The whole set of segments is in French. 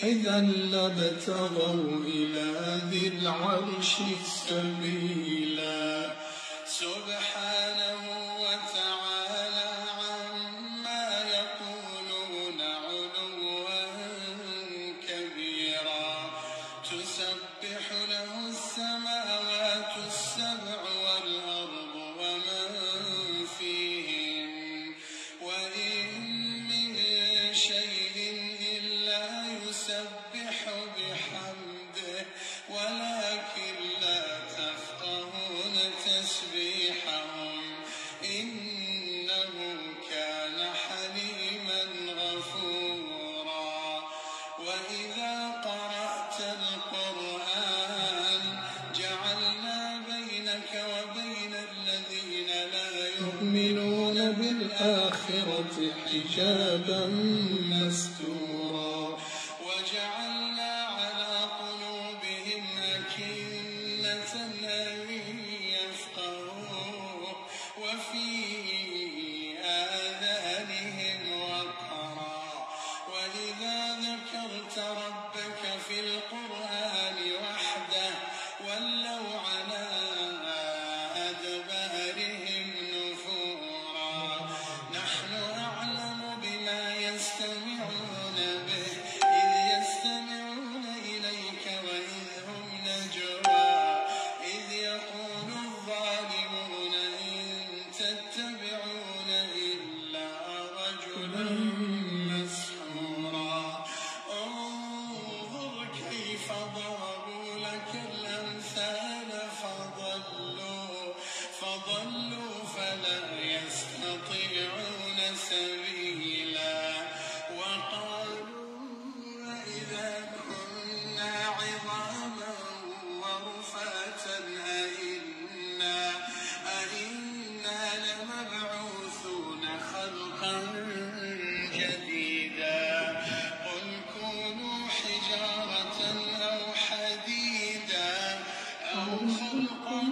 إذا لابتغوا إلى ذي العرش سبيلا سبحانه وتعالى عما يقولون علوا كبيرا تسبح له السماوات السبع والأرض ومن فيهن وإن من شيء إلا يسبح بحمده ولكن لا تفقهون تسبيحهم إنه كان حليما غفورا وإذا قرأت القرآن جعلنا بينك وبين الذين لا يؤمنون بالآخرة حجابا مستورا وجعلنا على قلوبهم أكنة أن يفقهوه وفي آذانهم وقرا وإذا ذكرت ربك في القرآن وحده ولوا على أدبارهم نفورا نحن أعلم بما يستمعون به إذ يستمعون إليك وإذ هم نجوى إذ يقول الظالمون إن تتبعون إلا رجلا مسحورا انظر كيف ضربوا لك الأمثال فضلوا فلا يستطيعون سبيلا وقالوا إذا كنا عظاما ورفاتا أئنا لمبعوثون خلقا جديدا قل كونوا حجارة أو حديدا أو خلقا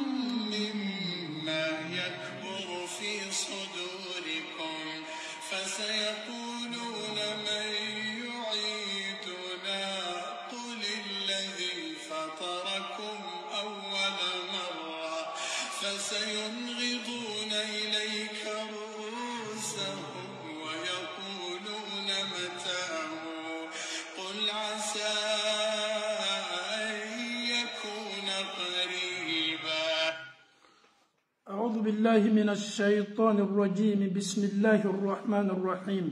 مما يكبر في صدوركم فسيقولون من يعيدنا قل الذي فطركم أول مرة فسينغضون إليك رؤوسهم ويقولون متاه قل عسى أن يكون قريبا أعوذ بالله من الشيطان الرجيم بسم الله الرحمن الرحيم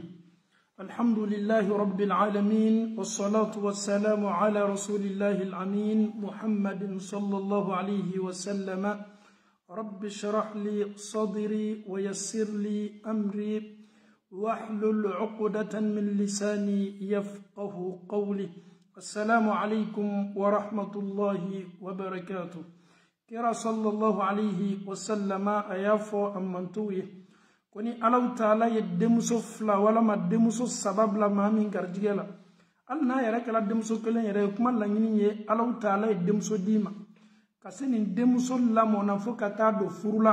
الحمد لله رب العالمين والصلاة والسلام على رسول الله الأمين محمد صلى الله عليه وسلم رب اشرح لي صدري ويسر لي أمري واحلل عقدة من لساني يفقه قولي السلام عليكم ورحمة الله وبركاته كرا صلى الله عليه وسلم أيافو أمنتوي كوني ألو تعالى يدمسو فلا ولا ما دمسو سبب لما من كرجيلا ألنا يرك لا دمسو كلن يرك ما لنيني ألو تعالى يدمسو ديما كسين دمسو لامونا فكتا دو فرلا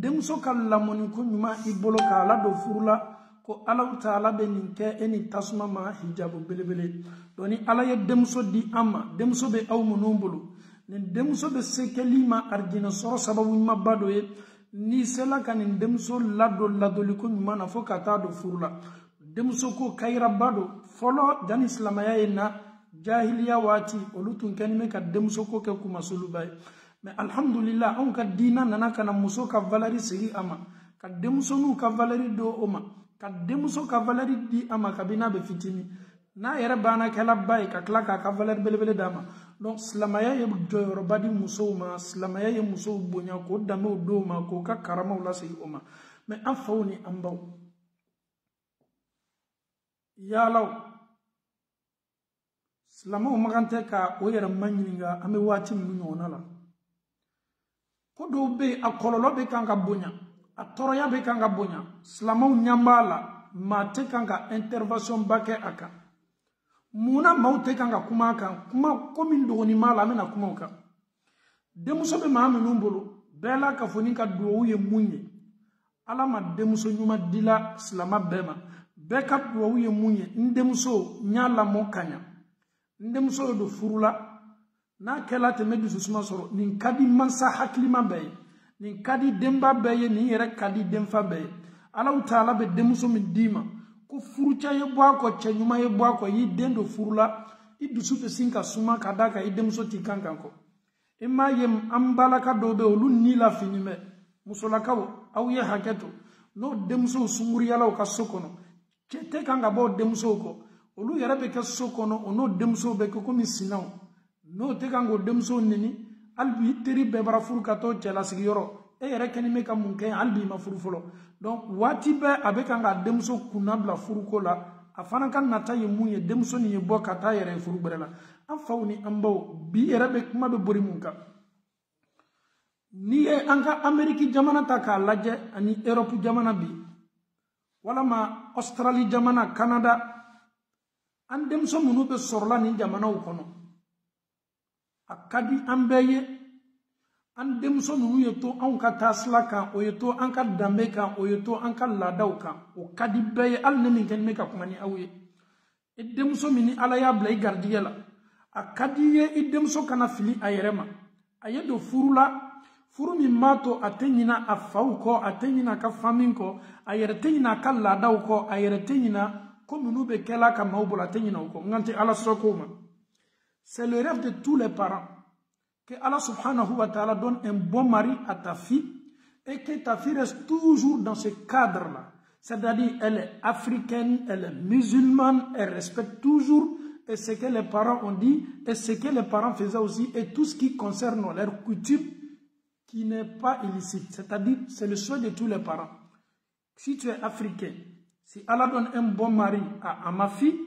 دمسو كلاموني كوني ما إبولو كالا دو فرلا ko alaw taala be nin ke eni tasma ma hijabu belebele doni ala ye demso di amma demso be aw monombulu nen demso be sekelima arjina soro sababu ma bado ye ni sela kan demso lado liko mana fokata do furula demso ko kayra bado folo dan islamaya ina jahiliya wati olutun kanime ka demso ko ke kuma sulubay mais alhamdulillah on ka dina nana kana muso ka valari sigi ama ka demso nu ka valari do oma ka demuso ka valeri di ama kabina be fitini na yere bana kala bay ka klaka ka valer belebele dama donc slamaya ye doyoro badi muso ma slamaya ye muso bonya ko dame do ma ko ka karama wala sey oma mais afawni ambaw ya law slamo magante ka o yere manyinga ame wati mu nyonala ko do be akololo be kanga bonya a toroya be kanga bonya slamaw nyambala mate kanga intervention bake aka muna maute kanga kuma kan kuma komi ndoni mala mena kuma kan demuso be maame numbolo bela ka foni ka duwo ye munye ala ma demuso nyuma dila slama bema backup wo ye munye ndemso nyala mokanya ndemso do furula na kela te medu susuma soro nin kadi mansa haklima bay nin kadi demba bay ni yere kadi demfa bay ala taala be demso min dima ko furucha ye bwa ko chenyuma ye bwa ko yi dendo furula idusu te sinka suma kadaka i demso ti kankanko imma yem ambalaka dobe olu ni la finime musolakawo aw ye haketo no demso sumuri yala ka sokono te kanga bo demso ko olu yara be ka sokono ono demso be ko mi sinaw no te kango demso nini albi teri be bara furu ka to cela sigi yoro e yara kani me ka munke albi ma furu folo donc wati be abe kanga demso kunabla furu ko la afana kan nata ye munye demso ni ye bo kata yere furu berela afawni ambaw bi yara be kuma be bori munka ni e anka Ameriki jamana ta ka laje ani Europe jamana bi wala ma Australie jamana Canada an demso munu be sorla ni jamana ukono akadi ambeye an demso munu yeto an ka tasla kan o yeto an ka dambe kan o yeto an ka ladaw kan o kadi beye al ne min ken me ka kuma ni awye e demso mini ala ya blay gardiyela akadi ye e demso kana fili ayerema ayedo furula furu mi mato atenyina afauko atenyina ka faminko ayere tenyina ka ladauko ayere tenyina ko minube kela ka maubola tenyina ko ngante ala sokoma. C'est le rêve de tous les parents que Allah subhanahu wa ta'ala donne un bon mari à ta fille et que ta fille reste toujours dans ce cadre-là. C'est-à-dire elle est africaine, elle est musulmane, elle respecte toujours et ce que les parents ont dit et ce que les parents faisaient aussi et tout ce qui concerne leur coutume qui n'est pas illicite. C'est-à-dire, c'est le souhait de tous les parents. Si tu es africain, si Allah donne un bon mari à ma fille,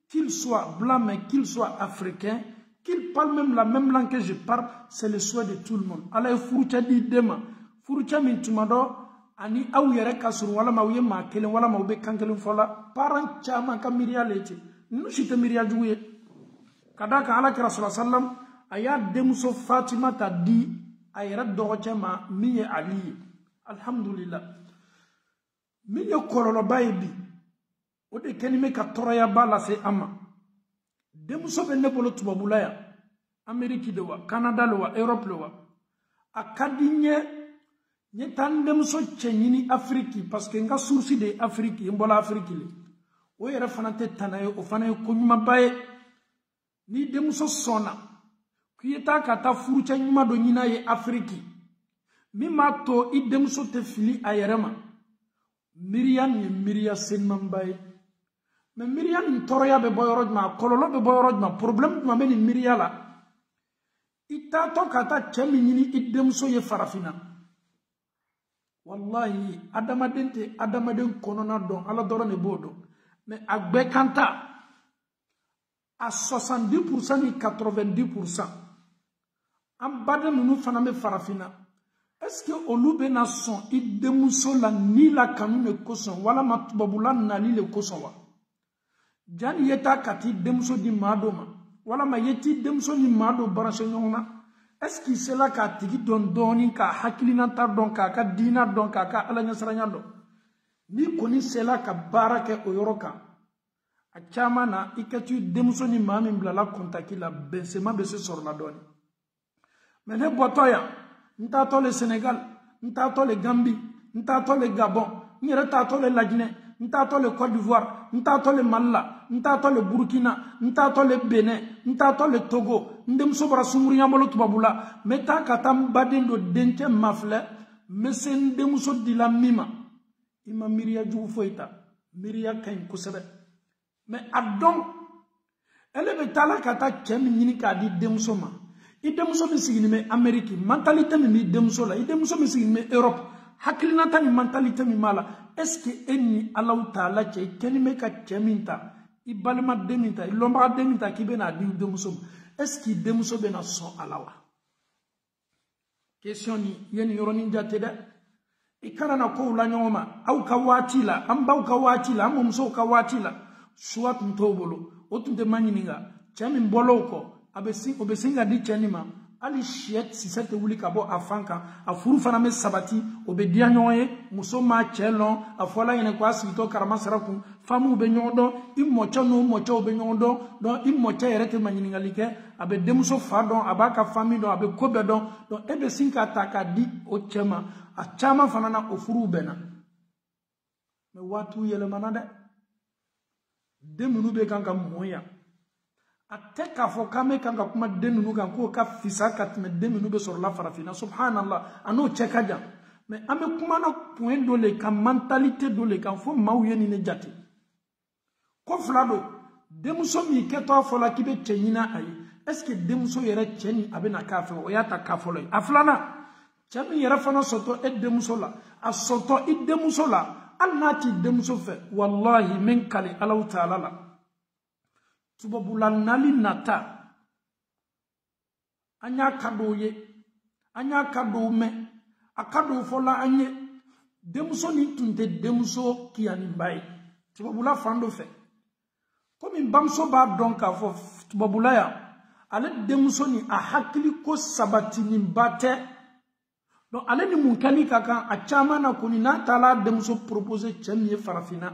qu'il soit blanc mais qu'il soit africain, qu'il parle même la même langue que je parle, c'est le souhait de tout le monde. Allah furucha di dema, furucha min tumado, ani aw yere kasuru wala ma wiye ma kelen wala ma ube kankelen fola, parent chama ka miriya lete, nu shite miriya juye. Kadaka ala kira sallallahu alaihi wasallam, aya demso Fatima ta di, ayera dogochema miye Ali. Alhamdulillah. Miye kololo baebi. Ode kenime ka toraya bala se ama. Demuso be nebolo tubabulaya. Ameriki dewa, Canada lewa, Europe lewa. Akadinye nye tan demuso chenyini Afriki parce que nga sourci de Afriki, mbola Afriki le. O yere fanate tanaye o fanaye konyuma bae. Ni demuso sona. Kuyeta kata furucha nyuma do nyina ye Afriki. Mima to I demuso te fili ayerema. Miriam ye Miria senman bae. Mais Miriam ntoroya be boyorojma, kololo be boyorojma, problème duma be ni Miria la. Ita to kata chemi nyini I demuso ye farafina. Wallahi, adamaden konona don, ala doro ne bodo. Mais agbe kanta, à 70% ni 90%. Am bade nous faname farafina. Est-ce que olube na son I demuso la ni la kanu ne koson wala matubabula nali le koson wa. Jani yeta kati demuso di madoma wala ma yeti demuso ni mado branche nyona. Est-ce qu'il c'est là ka tigi don doni ka hakilina tar don ka dina don ka ala nyasranya don. Ni koni c'est là ka barake oyoroka. A chama na ikatu demuso ni mami blala kontaki la bensema bese sur la doni. Mais ne botoya nta to le Sénégal, nta to le Gambie, nta to le Gabon, nta to le Guinée, nta to le Côte d'Ivoire, nta to le Mali, nta to le Burkina, nta to le Bénin, nta to le Togo, ndem sobra sumuri yambolo tubabula, meta katam badendo denche mafle, mese ndem so dila mima, ima miria jugu foita, miria kain kusebe. Mais adon, ele betala kata chemi nyini ka di demso ma. I demuso mi sigini me Ameriki, mentalité mi demuso la, I demuso mi sigini me Europe, haklinata ni mentalité mi mala. Est-ce que eni Allah Ta'ala che keni me ka cheminta, I balima deminta, I lomba deminta ki be na di demuso. Est-ce que demuso be na son alawa? Question ni yeni yoroni njate de. I kana na ko la nyoma, au ka wati la, amba ka wati la, amomso ka wati la. Soit ntobolo, otunte manyininga, chemi mboloko. Obesinga di chenima ali shiet si sete wuli ka bɔ a fan kan a furu fana bɛ sabati o bɛ diya ɲɔgɔn ye muso m'a cɛ lɔn a fɔla ɲɛna ko a sigitɔ karama sara kun famuw bɛ ɲɔgɔn dɔn i mɔcɛ n'o mɔcɛw bɛ ɲɔgɔn dɔn donc i mɔcɛ yɛrɛ tɛ ma ɲininkali kɛ a bɛ denmuso fa dɔn a b'a ka fami dɔn a bɛ ko bɛɛ dɔn donc e bɛ sin k'a ta k'a di o cɛ ma a caman fana na o furuw bɛ na mais waatiw yɛlɛmana dɛ den minnu bɛ kan ka mɔ yan a tɛ k'a fɔ k'an bɛ kan ka kuma den ninnu kan k'o ka fisa ka tɛmɛ den minnu bɛ sɔrɔla farafinna subhanallah a n'o cɛ ka jan mais an bɛ kuma na point dɔ le kan mentalité dɔ le kan fo maaw ye nin de jate ko fila don denmuso min kɛtɔ a fɔla k'i bɛ cɛ ɲini a ye est ce que denmuso yɛrɛ cɛ ni a bɛ na k'a fɛ o y'a ta k'a fɔlɔ ye a filanan cɛ min yɛrɛ fana sɔtɔ e denmuso la a sɔtɔ i denmuso la hali n'a t'i denmuso fɛ wallahi min kali Alahu Taala la tubabula nali nata an y'a ka dɔw ye an y'a ka dɔw mɛn a ka dɔw fɔla an ye denmuso nin tun tɛ denmuso kiyaninba ye tubabula fan dɔ fɛ komi bamuso b'a dɔn k'a fɔ tubabula yan ale denmuso nin a hakili ko sabatininba tɛ donc ale ni mun kɛli ka kan a caman na kɔni n'a taala denmuso proposé cɛ min ye farafinna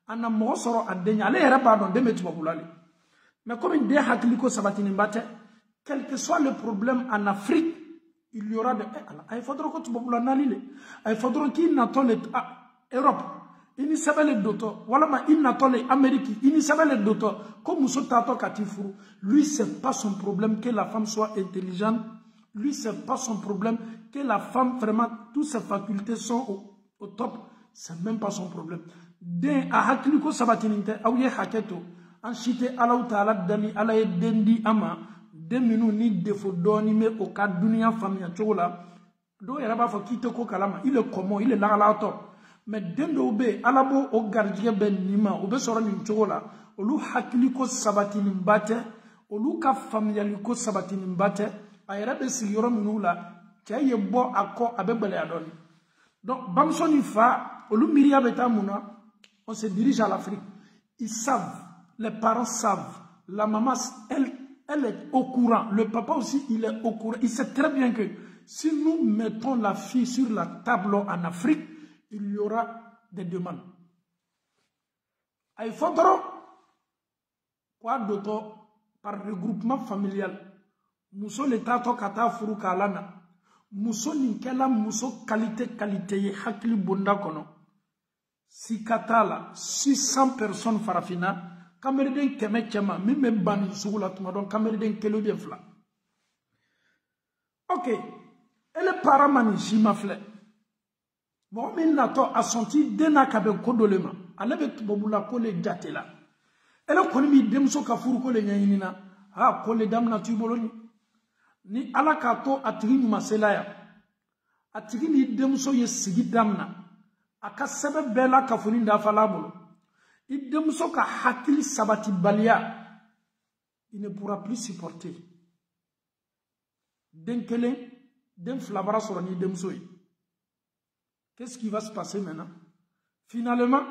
a na mɔgɔ sɔrɔ a den ye ale yɛrɛ b'a dɔn den bɛ tubabula le mais comme den hakili ko sabatininba tɛ quel que soit le problème en Afrique il y aura de a ye fɔ dɔrɔn ko tubabula nali le a ye fɔ dɔrɔn k'i natɔ le Europe i ni sɛbɛn le dotɔ walama i natɔ le Amérique i ni sɛbɛn le dotɔ ko muso taatɔ ka t'i furu lui c'est pas son problème que la femme soit intelligente lui c'est pas son problème que la femme vraiment toutes ses facultés sont au top c'est même pas son problème den a hakili ko sabatinin tɛ aw ye hakɛ to an si tɛ Alahu Taala dali ala ye den di an ma den minnu ni défaut dɔɔni bɛ o ka duniya faamuya cogo la dɔw yɛrɛ b'a fɔ k'i tɛ ko kalama il est kɔmɔ il est lagalatɔ mais den dɔw bɛ yen ala b'o o garijɛgɛ bɛ nin ma o bɛ sɔrɔ nin cogo la olu hakili ko sabatininba tɛ olu ka faamuyali ko sabatininba tɛ a yɛrɛ bɛ sigi yɔrɔ minnu la cɛ ye bɔ a kɔ a bɛ gɛlɛya dɔɔni donc bamuso ni fa olu miiriya bɛ taa mun na on se dirige à l'Afrique ils savent les parents savent la maman elle est au courant le papa aussi il est au courant il sait très bien que si nous mettons la fille sur la table en Afrique il y aura des demandes il faudra quoi d'autre par regroupement familial muso le tato kata furu kalana muso ninkela muso qualité ye hakili bonda kono si katala 600 personnes farafina kameriden keme chema mime bani sugula tuma don kameriden kelo bien fla ok ele para mani jima fle bon min nato a senti dena kabe kodolema ale be tubabula ko le jatela ele koni mi demso ka furu ko le nyayinina ha ko le damna tuboloni ni ala ka to atigi masela ya atigi ni demso ye sigi damna aka sebe bela ka funi da fala bolo i demso ka hakili sabati balia il ne pourra plus supporter denkele den flabara soro ni demso yi. Qu'est-ce qui va se passer maintenant? Finalement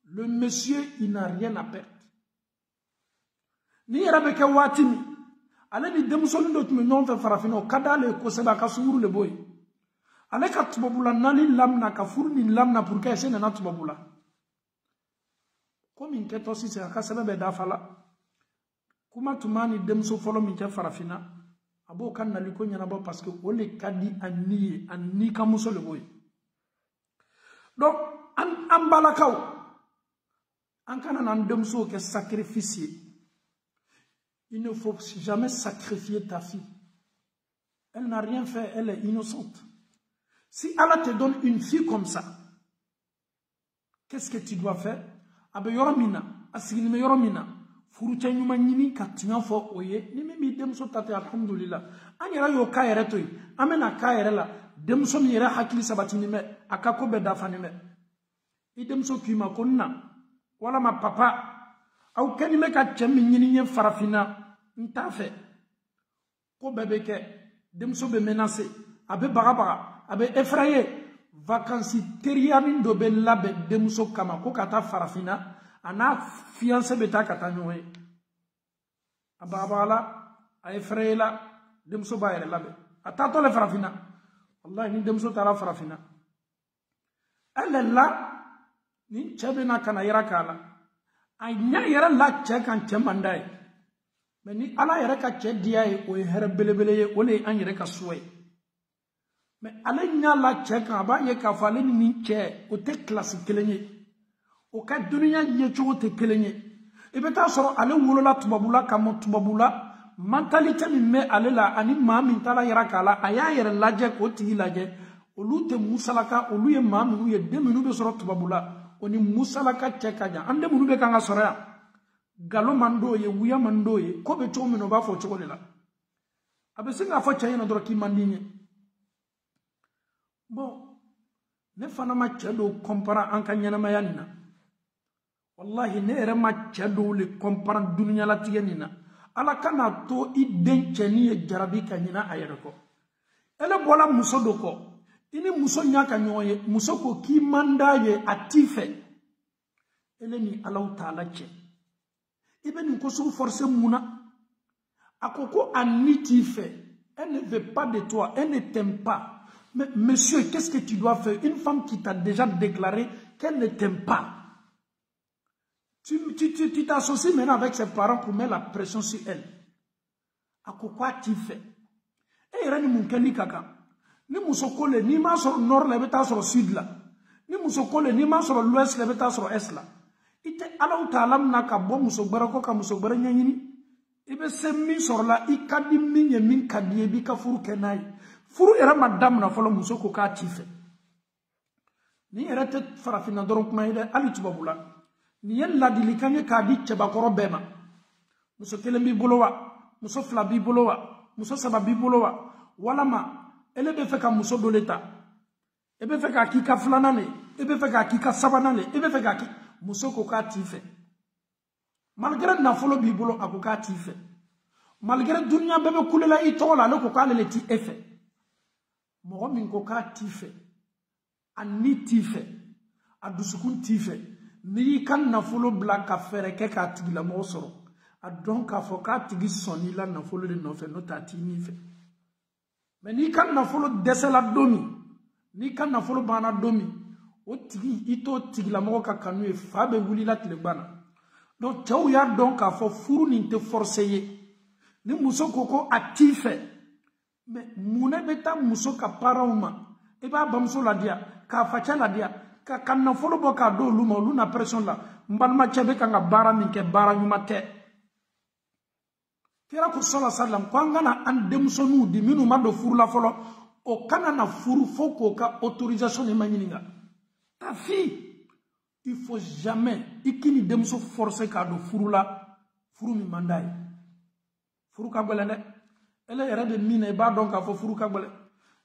le monsieur il n'a rien à perdre ni yarabe ke watimi ale ni demso ni dot me non fe farafino kadale ko seba ka suru le boy ale ka tubabula nali lamna ka furu ni lamna pour que sene na tubabula comme in keto si se ka sebe be da fala kuma tumani demso folo mi ke farafina abo kan nali ko nyana ba parce que o le kadi anni ka muso le boy donc an balakaw an kana nan demso ke sacrifice. Il ne faut jamais sacrifier ta fille. Elle n'a rien fait, elle est innocente. Si Allah te donne une fille comme ça, qu'est-ce que tu dois faire? Abe yoromina, asigini yoromina, furucha nyuma nyini katinga fo oye, ni mi demso tate alhamdulillah. Anyera yo kaere toy, amena kaere la, demso mi yera hakili sabatini me, akako beda fani me. I demso kima konna, wala ma papa, au keni me ka chemi nyini farafina, ntafe ko bebe ke demso be menacé abe bagabaga abe effrayé vacances teriani do be labe demso kama ko kata farafina ana fiancé beta kata nyoe ababala a effrayé la Demso ba yere labe. Atato le farafina. Wallahi ni demso tara farafina. Elle est là, ni chebena kana yera kala. Ay nya yera la che kan chemandai. Mais ni ala yera ka che dia e o here belebele ye o le an yera ka suwe. Mais ala nya la che kan ba ye ka fale ni che o te classe kelenye. O ka dunya ye chugo te kelenye. E beta soro ale wolola tubabula kamo tubabula mentalité mi me ale la ani ma min tala yera kala aya yera laje ko tigi laje olu te musalaka olu ye ma minu ye de minu be soro tubabula oni musalaka cheka ja ande minu be kanga soro ya galo mando ye wuya mando ye ko be cho mino ba fo chogo lela abe singa fo chaye na doro ki mandinye bon ne fana ma chedo compara an kanyana mayanina wallahi ne ere ma chedo le compara dunya la tigenina ala kana to i den cheni e jarabi kanyina ayereko ele bola muso doko ini muso nyaka nyoye muso ko ki mandaye atife ele ni Allah taala che ibe ni ko su forcer muna akoko anitife elle ne veut pas de toi elle ne t'aime pas mais monsieur qu'est-ce que tu dois faire une femme qui t'a déjà déclaré qu'elle ne t'aime pas tu t'associes maintenant avec ses parents pour mettre la pression sur elle. À quoi tu fais? Et il y a une kaka. Ni musokole ni ma sur nord la beta sur sud la. Ni musokole ni ma sur l'ouest la beta sur est la. Ite ala utalam na ka bo musogbara ko ka musogbara nyanyini. Ibe se mi sur la ikadi minye min kadie bi ka furu kenai. Furu era madame na folo musoko ka tife. Ni era te farafina doron kuma ide ali tubabula. Ni yen ladili kanye ka di chebakoro bema muso kelen bi bolowa muso fla bi bolowa muso saba bi bolowa wala ma ele be fe ka muso doleta ebe fe ka kika flanane ebe fe ka kika sabanane ebe fe ka ki muso ko ka tife malgré na folo bi bolo akoka tife malgré dunya bebe kulela itola le ko ka le ti efe mo min ko ka tife ani tife adusukun tife ni kan nafolo bla ka fere ke ka tigi la mo soro a donc ka fo ka tigi soni la nafolo de no fe no tati ni fe mais ni kan nafolo desela domi ni kan nafolo bana domi o tigi ito tigi la mo ka kanu e fa be wuli la tile bana donc taw ya donc ka fo furu ni te forcer ni muso koko atife mais muna beta muso ka parauma e ba bamso la dia ka facha la dia ka kanna folo bo ka do luma luna pression la mbalma chebe ka nga bara min ke bara nyuma te kira ko sallallahu alaihi wasallam ko ngana an demsonu di minu mando furu la folo o kana na furu foko ka autorisation e manyininga ta fille il faut jamais ikini demso forcer ka do furu la furu mi mandai furu ka golene ele yere de mine e ba donc ka fo furu ka golene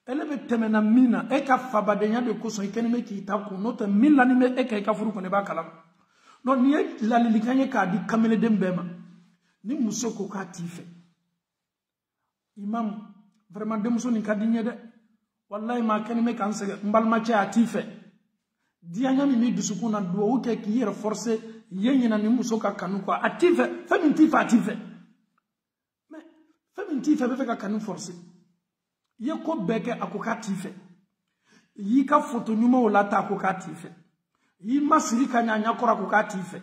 elle be temena mina e ka fabadenya de ko so ikene me ki ta ko no te mila ni me e ka furu ko ne ba kala non ni la lilikanye ka di kamele dembema ni musoko ka tife imam vraiment de muso ni ka dinye de wallahi ma kene me kan se mbal ma cha tife dianya mi ni dusukuna do o ke ki yere forcer yenyina ni musoka kanu ko atife fami tife atife mais fami tife be fe ka kanu forcer ye ko beke akoka tife yi ka foto nyuma o lata akoka tife yi masiri ka nyanya kora akoka tife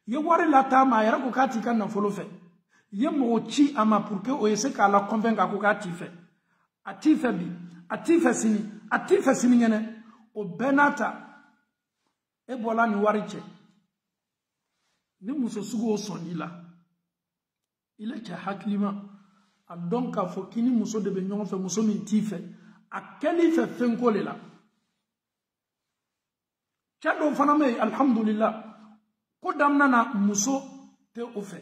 ye wari lata ma yara akoka tika na folo fe ye mo chi ama pour que o yese ka la convaincre akoka tife atife sini ngene o benata e bola ni wariche ni muso sugo o sonila ile cha haklima donc a fo kini muso de be nyon fe muso min tife a keli fe fenko lela chado fana me alhamdulillah ko damna na muso te o fe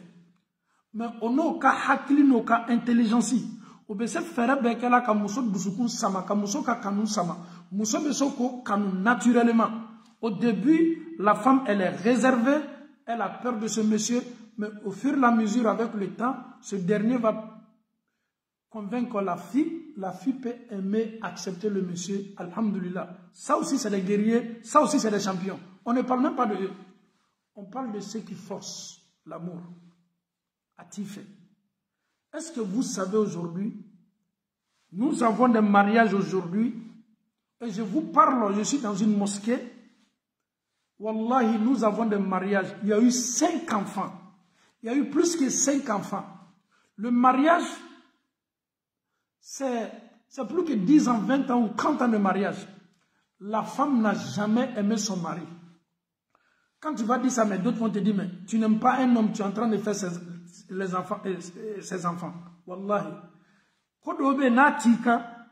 mais ono ka hakli no ka intelligence o be se fere be kala ka muso dusukun sama ka muso ka kanun sama muso be so ko kanun naturellement au début la femme elle est réservée elle a peur de ce monsieur mais au fur et à mesure avec le temps ce dernier va convaincre la fille peut aimer, accepter le monsieur, alhamdulillah. Ça aussi c'est des guerriers, ça aussi c'est des champions. On ne parle même pas de eux. On parle de ceux qui forcent l'amour. A-t-il fait? Est-ce que vous savez aujourd'hui Nous avons des mariages aujourd'hui. Et je vous parle, je suis dans une mosquée. Wallahi, nous avons des mariages. Il y a eu 5 enfants. Il y a eu plus que 5 enfants. Le mariage, c'est plus que 10 ans, 20 ans ou 30 ans de mariage. La femme n'a jamais aimé son mari. Quand tu vas dire ça, mais d'autres vont te dire, mais tu n'aimes pas un homme, tu es en train de faire ses enfants. Wallahi. Kodobe na tika,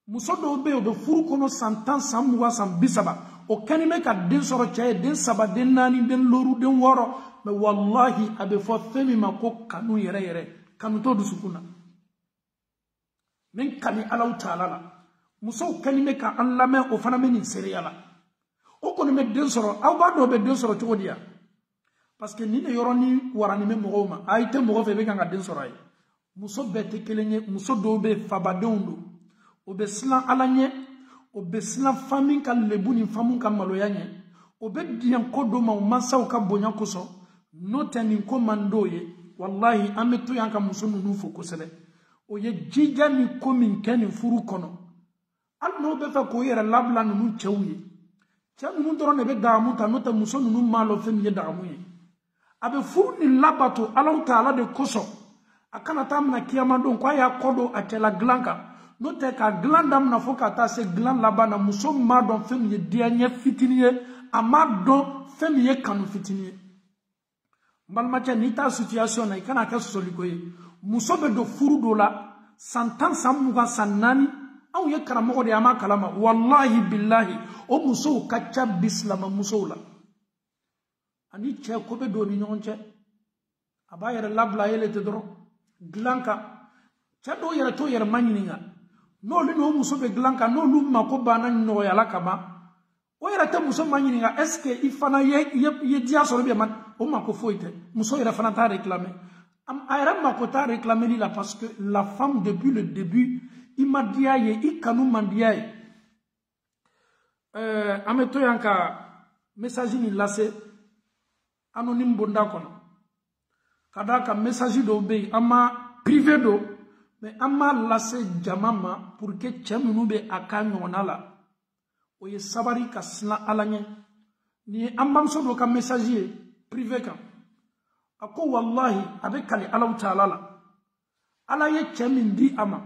musodobe obe furu kono santan samuwa sambisaba. O kanime ka den soro chaye, den saba, den nani, den loru, den woro. Mais wallahi, abe fo femi mako kanu yere. Kanu to du sukuna. Men kani alaw ta'ala la. Muso kanime ka an lame o fana meni seriyala. O kono me den soro, aw ba do be den soro chogo dia. Parce que ni ne yoroni warani me mogo ma. Aite mogo fe be kan ga den soro ay. Muso bete kelenye, muso dobe fabadondo. Obe slan alanye, obe slan famin ka lebu ni famun ka maloyanye. Obe diyan kodo ma umasa uka bonya koso. Note ni komando ye. Wallahi ameto yanka muso nunu fokosele. Oye jija ni komin keni furu kono. Al no be fa ko yere labla nunu chewye. Cha nunu doro ne be damu ta note muso nunu malo femi ye damu ye. Abe furu ni labato alaw taala de koso. Akana tamna kiyama don kwa ya kodo atela glanka. No te ka glandam na foka ta se gland laba na muso ma don fem ye dianye fitiniye ama don fem ye kanu fitiniye. Malmacha ni ta situation na ikana ka soliko ye. Muso be do furu do la santan samuga sanani au ye karamo de ama kalama wallahi billahi o muso kacha bislama muso la. Ani che ko be do ni nyonche. Abayere labla yele te dro. Glanka chado yere to yere manyininga no lu no muso be glanka no lu mako bana no yala kama o yere te muso manyininga est ce que ifana ye dia so be man o mako foite muso yere fana ta réclamer am ayra mako ta réclamer là parce que la femme depuis le début il m'a dit i kanu mandiaye ameto yanka message ni lasse anonyme bonda kono Kadaka message do be ama privé do mais ama lasse jamama pour que chemunu be akanyo nala oye sabari kasna alanye ni ambam so do ka message privé kan ako wallahi avec kali alaw taala la ala ye chemin di ama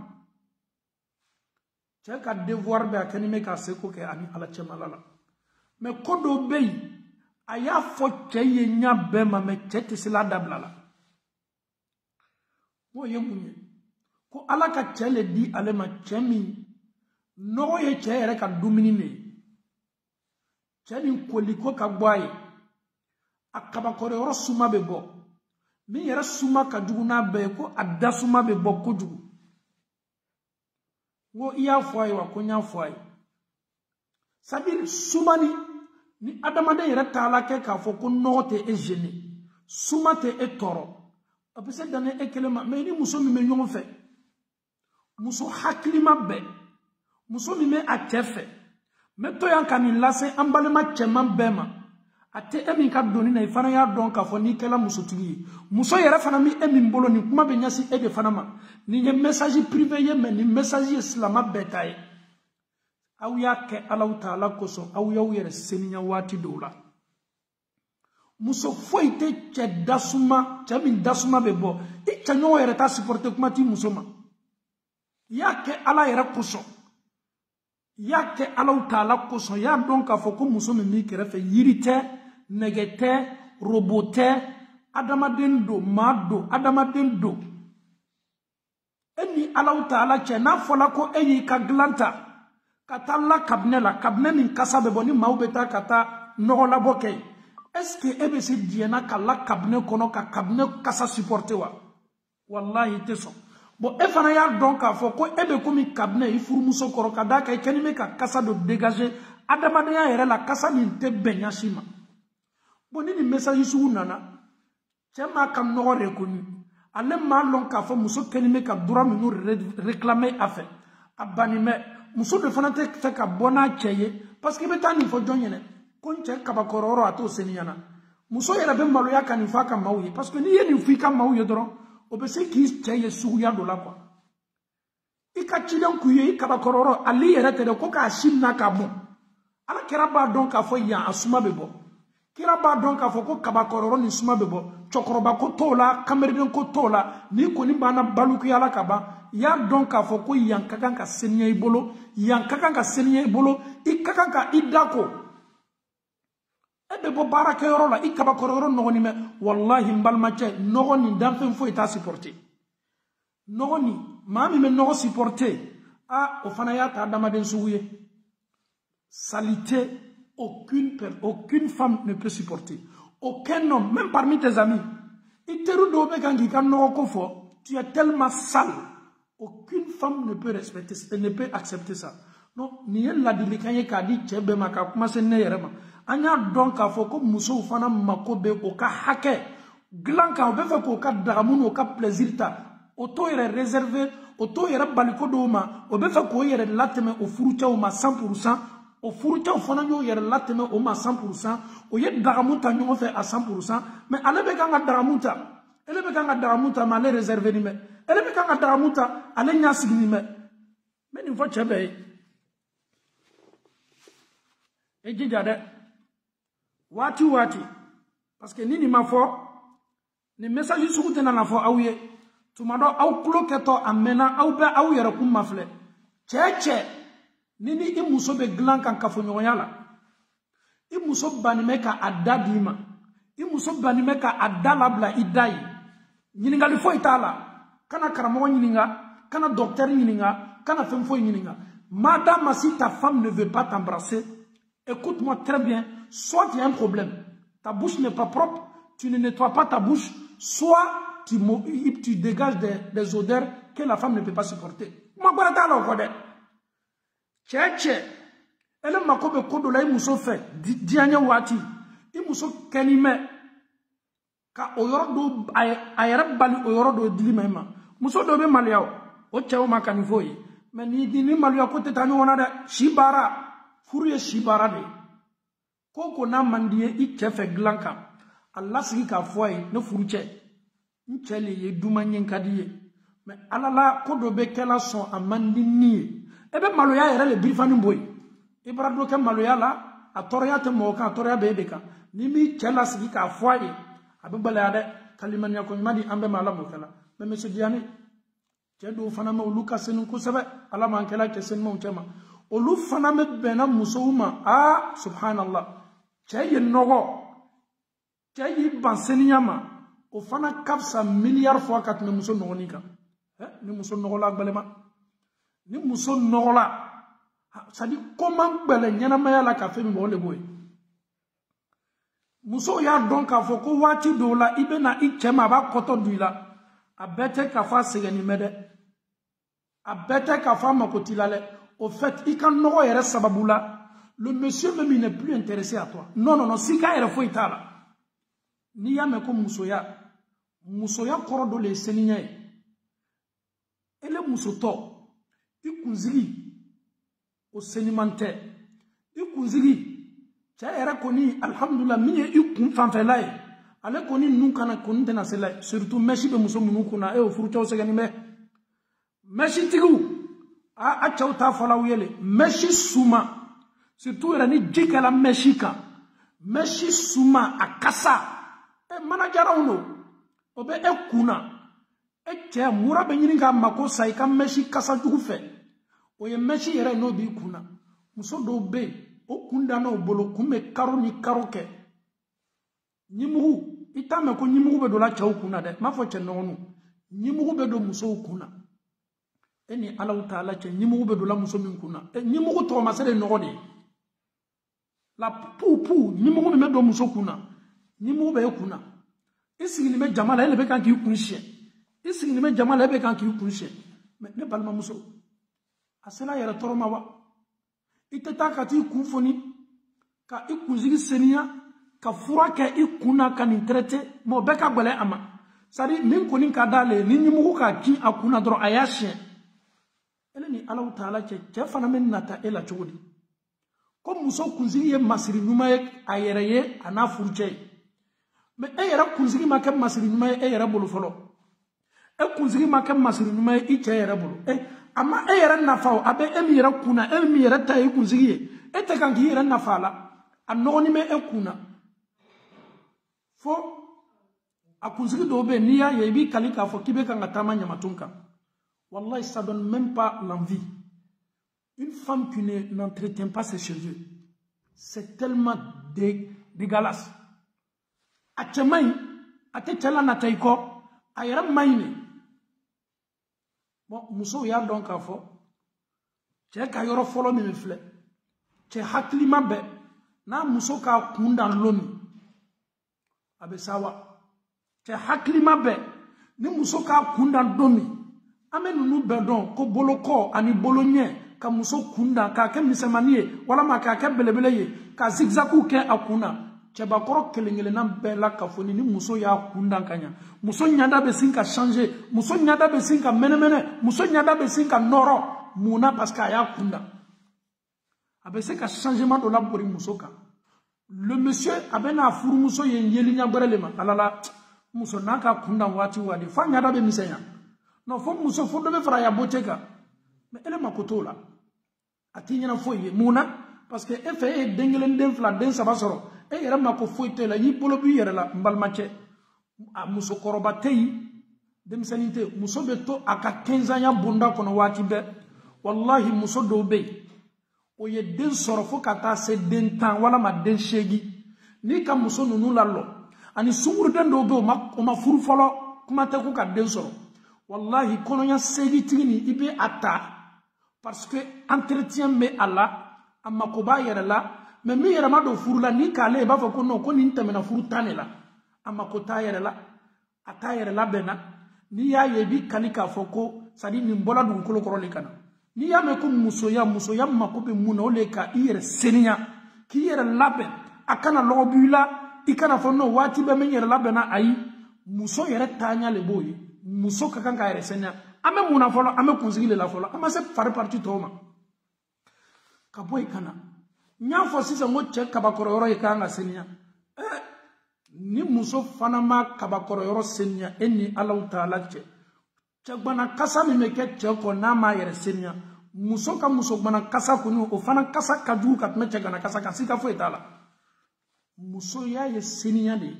che ka devoir be akanime ka seko ke ani ala chemala la mais kodo be aya fo cheye nya be ma me chete sila dablala ko ala ka chele di ale ma chemi no ye chere ka dumini ne cheni koliko ka gwaye akaba kore oro suma be bo mi yera suma ka duguna be ko adda suma be bo ko dugu wo iya foye wa ko nya foye sadir sumani ni adamade yera tala ke ka fo ko note e gene suma te e toro apese dane ekelema mais ni muso mi me nyon fe muso haklima be muso mi me atefe meto yanka ni lase ambalema chema bema ate emi ka doni na ifana ya don ka fo ni kela muso tigi muso yere fana mi emi mbolo ni kuma be nyasi ede fana ma ni ye message privé ye mais ni message islama betaye aw ya ke alaw taala koso aw yaw yere seninya wati dola muso foite che dasuma chamin dasuma bebo e chanyo yere ta supporter kuma ti muso ma yake ala yere koso yake ala taala koso ya donc afo ko muso mi kerefe yirite negete robote adamadendo mado adamadendo eni ala taala che na fola ko eyi ka glanta katalla kabne min kasa bebo ni maubeta kata no la bokay. Est-ce que EBC Diana kala kabne kono ka kabne kasa supporter wa wallahi teso bon e fana ya donc afo ko ebe komi kabne ifuru muso koro kada ka kenime ka kasa do dégager adamade ya yere la kasa min te benya shima bon ni message su nana chema kam no reconnu ale ma lon ka fo muso kenime ka dura minu réclamer affaire abanime muso de fana te ka bona cheye parce que betani fo jonyene konche kabakororo ato seniana muso yera be malo ya kanifa ka mauye parce que ni yeni fika mauye doro obese ki cheye suya do la kwa ika chilen kuye ikaba kororo ali yere tede ko ka shinna ka bon ala kira ba don ka fo ya asuma bebo kira ba don ka fo ko kaba kororo ni suma bebo chokoroba ko tola kamerden ko tola ni ko ni bana baluku yala kaba ya don ka fo ko yan kakan ka senya ibolo yan kakan ka senya ibolo ikakan ka idako ebe bo baraka yoro la ikaba kororo no ni me wallahi mbalmache no ni damfen fo ita supporter no ni mami me no supporter a ofana ya ta damaden suuye salité aucune femme ne peut supporter aucun homme même parmi tes amis iteru do be kangi kan no ko fo tu es tellement sale aucune femme ne peut respecter ne peut accepter ça non ni la dilikanye ka di chebe maka kuma se ne yerema anya donc a fo ko muso fana makobe o ka hake glanka o be fa ko ka daramun o ka plaisir ta auto yere réservé auto yere baliko do ma o be fa ko yere lateme o furucha o ma 100% o furucha o fana yo yere lateme o ma 100% o ye daramuta nyo fe à 100% mais ale be kanga daramuta ele be kanga daramuta ma le réservé ni me ele be kanga daramuta ale nya signi me ni fo chebe e jijade wati parce que nini ma fo ni message su kutena na fo awye tumado aw kloketo amena aw be aw yere kum mafle cheche nini i muso be glan kan kafo nyoyala i muso banime ka adadima i muso banime ka adalabla idai nyininga fo itala kana karamo nyininga kana docteur nyininga kana femfo nyininga madame si ta femme ne veut pas t'embrasser écoute-moi très bien. Soit il y a un problème, ta bouche n'est pas propre, tu ne nettoies pas ta bouche, soit tu dégages des odeurs que la femme ne peut pas supporter. Elle m'a kobe kodo la imuso fait, dianya wati, imuso kenime, ka oyoro do ayere bali oyoro do dilimema, muso do be maliao, o chao makanifoyi, mais ni malia kote tani wana de shibara, furie shibara de. Koko na mandie I chefe glanka Allah sigi ka foye ne furuche nchele ye dumanyen kadiye mais alala kodo be kela son amandi ni ebe maloya yere le brifani boy ibrado ke maloya la atoria te moka atoria bebeka nimi chela sigi ka foye abebala de kalimanya ko madi ambe mala mokala me monsieur diane chedo fana ma luka senu ko sebe ala man kela ke sen mo chema olu fana me bena musoma ah subhanallah Chaye nogo, chaye banseniama, o fana kapsa milliard fois kat ne muso nogonika. Ni muso nogola gbalema. Ni muso nogola. Ça dit comment bele nyana maya la ka femi bo le boy. Muso ya donc a foko wati do la ibena ichema ba koto duila. A bete ka fa segeni mede. A bete ka fa makotilale. Au fait, il kan nogo yere sababula. Le monsieur même il n'est plus intéressé à toi. Non, si ka ere fo itala. Ni ya me ko musoya korodo le seninya. Ele musoto ikunzigi o senimante. Ikunzigi cha ere koni alhamdulillah mi ikun fanfelai. Ale koni nunkana koni tena selai. Surtout meshi be muso munukuna e o furucha o segani me. Meshi tigu a chauta fala uyele. Meshi suma surtout il y a ni jikala meshika meshi suma akasa e manajara uno obe ekuna eche mura be nyininga mako sai ka meshi kasa jugufe o ye meshi yere no bi kuna muso do be o kunda no bolo kume karo ni karoke nyimugu itame ko nyimugu be do la chaw kuna de ma fo che nonu nyimugu be do muso kuna eni Allah taala che nyimugu be do la muso min kuna nyimugu to ma sele no de la pou ni mo me do muso kuna ni mo be kuna isigi ni me jamala ele be kan ki kunshie isigi ni me jamala ele be kan ki kunshie mais ne balma muso asela yara toroma wa iteta ka ti kunfoni ka ikunzigi senia ka fura ka ikuna kan traité mo be ka gbele ama sari min ko nin ka dale ni ni mo ka ki akuna dro ayashe ele ni Allah taala che fana men nata ela chodi comme muso kunzigi ye masiri numa ye ayereye ana furuche mais yera kunzigi ma ke masiri numa ye yera bolo folo e kunzigi ma ke masiri numa ye iche yera bolo ama e yɛrɛ nafa o abe e min yɛrɛ kunna e min yɛrɛ ta ye kunsigi ye e tɛ kan k'i yɛrɛ nafa la a nɔgɔnin bɛ e kunna fo a kunsigi dɔw bɛ n'i y'a ye i b'i kali k'a fɔ k'i bɛ kan ka taama ɲamatun kan wallahi ça donne même pas l'envie. Une femme qui n'entretient pas ses cheveux c'est tellement dégueulasse a cɛ man ɲi a tɛ cɛ la nata i kɔ a yɛrɛ man ɲi ne bon musow y'a dɔn k'a fɔ cɛ ka yɔrɔ fɔlɔ min filɛ cɛ hakilima bɛɛ n'a muso k'a kun dan lon min a bɛ sawa cɛ hakilima bɛɛ ni muso k'a kun dan don min an bɛ ninnu bɛɛ dɔn ko bolokɔ ani boloɲɛ ka muso kun dan k'a kɛ misɛnmanin ye walama k'a kɛ belebele ye ka zigzagu kɛ a kun na cɛbakɔrɔ kelen-kelenna bɛɛ la ka fɔ ni muso y'a kun dan ka ɲa muso ɲada bɛ sin ka changer muso ɲada bɛ sin ka mɛnɛmɛnɛ muso ɲada bɛ sin ka nɔrɔ mun na parce que a y'a kun dan a bɛ se ka changement dɔ labori muso kan le monsieur a bɛ n'a furumuso ye yeli ɲagbɛrɛ le ma alala muso n'a ka kun dan waati waati f'a ɲada bɛ misɛnya non fo muso fo dɔ bɛ fara ya bote kan mais ele mako t'o la a t'i ɲɛna foyi ye mun na parce que e fɛ e ye den kelen den fila den saba sɔrɔ e yɛrɛ mako foyi t'e la y'i bolo b'i yɛrɛ la n balimacɛ a musokɔrɔba tɛ yen denmisɛnnin tɛ yen muso bɛ to a ka 15 ans ya bonda kɔnɔ waati bɛɛ wallahi muso dɔw bɛ yen o ye den sɔrɔ fo ka taa se den 10 walama den 8 n'i ka muso ninnu lalɔ ani sunguruden dɔw bɛ yen o ma furu fɔlɔ kuma tɛ ko ka den sɔrɔ wallahi kɔnɔya 8 tigi ni i bɛ a ta parce que entretien bɛ a la a mako b'a yɛrɛ la mais min yɛrɛ ma don furu la ni k'ale i b'a fɔ ko non ko nin tɛmɛna furu 10 de la a mako t'a yɛrɛ la a t'a yɛrɛ labɛnna n'i y'a ye i b'i kali k'a fɔ ko c'est à dire nin bɔla dugukolo kɔrɔ le ka na n'i y'a mɛn ko musoya mako bɛ mun na o le ka i yɛrɛ seniya k'i yɛrɛ labɛn a kana lɔgɔ b'i la i kana fɔ non waati bɛɛ min yɛrɛ labɛnna ayi muso yɛrɛ taaɲa le b'o ye muso ka kan k'a yɛrɛ seniya an bɛ mun na fɔlɔ an bɛ kunsigi le la fɔlɔ an ma se fari parti tɔw ma ka bɔ yen ka na n y'a fɔ sisan ko cɛ kabakɔrɔ yɔrɔ ye kan ka seniya ni muso fana ma kabakɔrɔ yɔrɔ seniya e ni Alahu Taala cɛ cɛgbana kasa min bɛ kɛ cɛ kɔ n'a ma yɛrɛ seniya muso ka musogbana kasa kɔni o fana kasa ka jugu ka tɛmɛ cɛgana kasa kan sika foyi t'a la musoya ye seniya de ye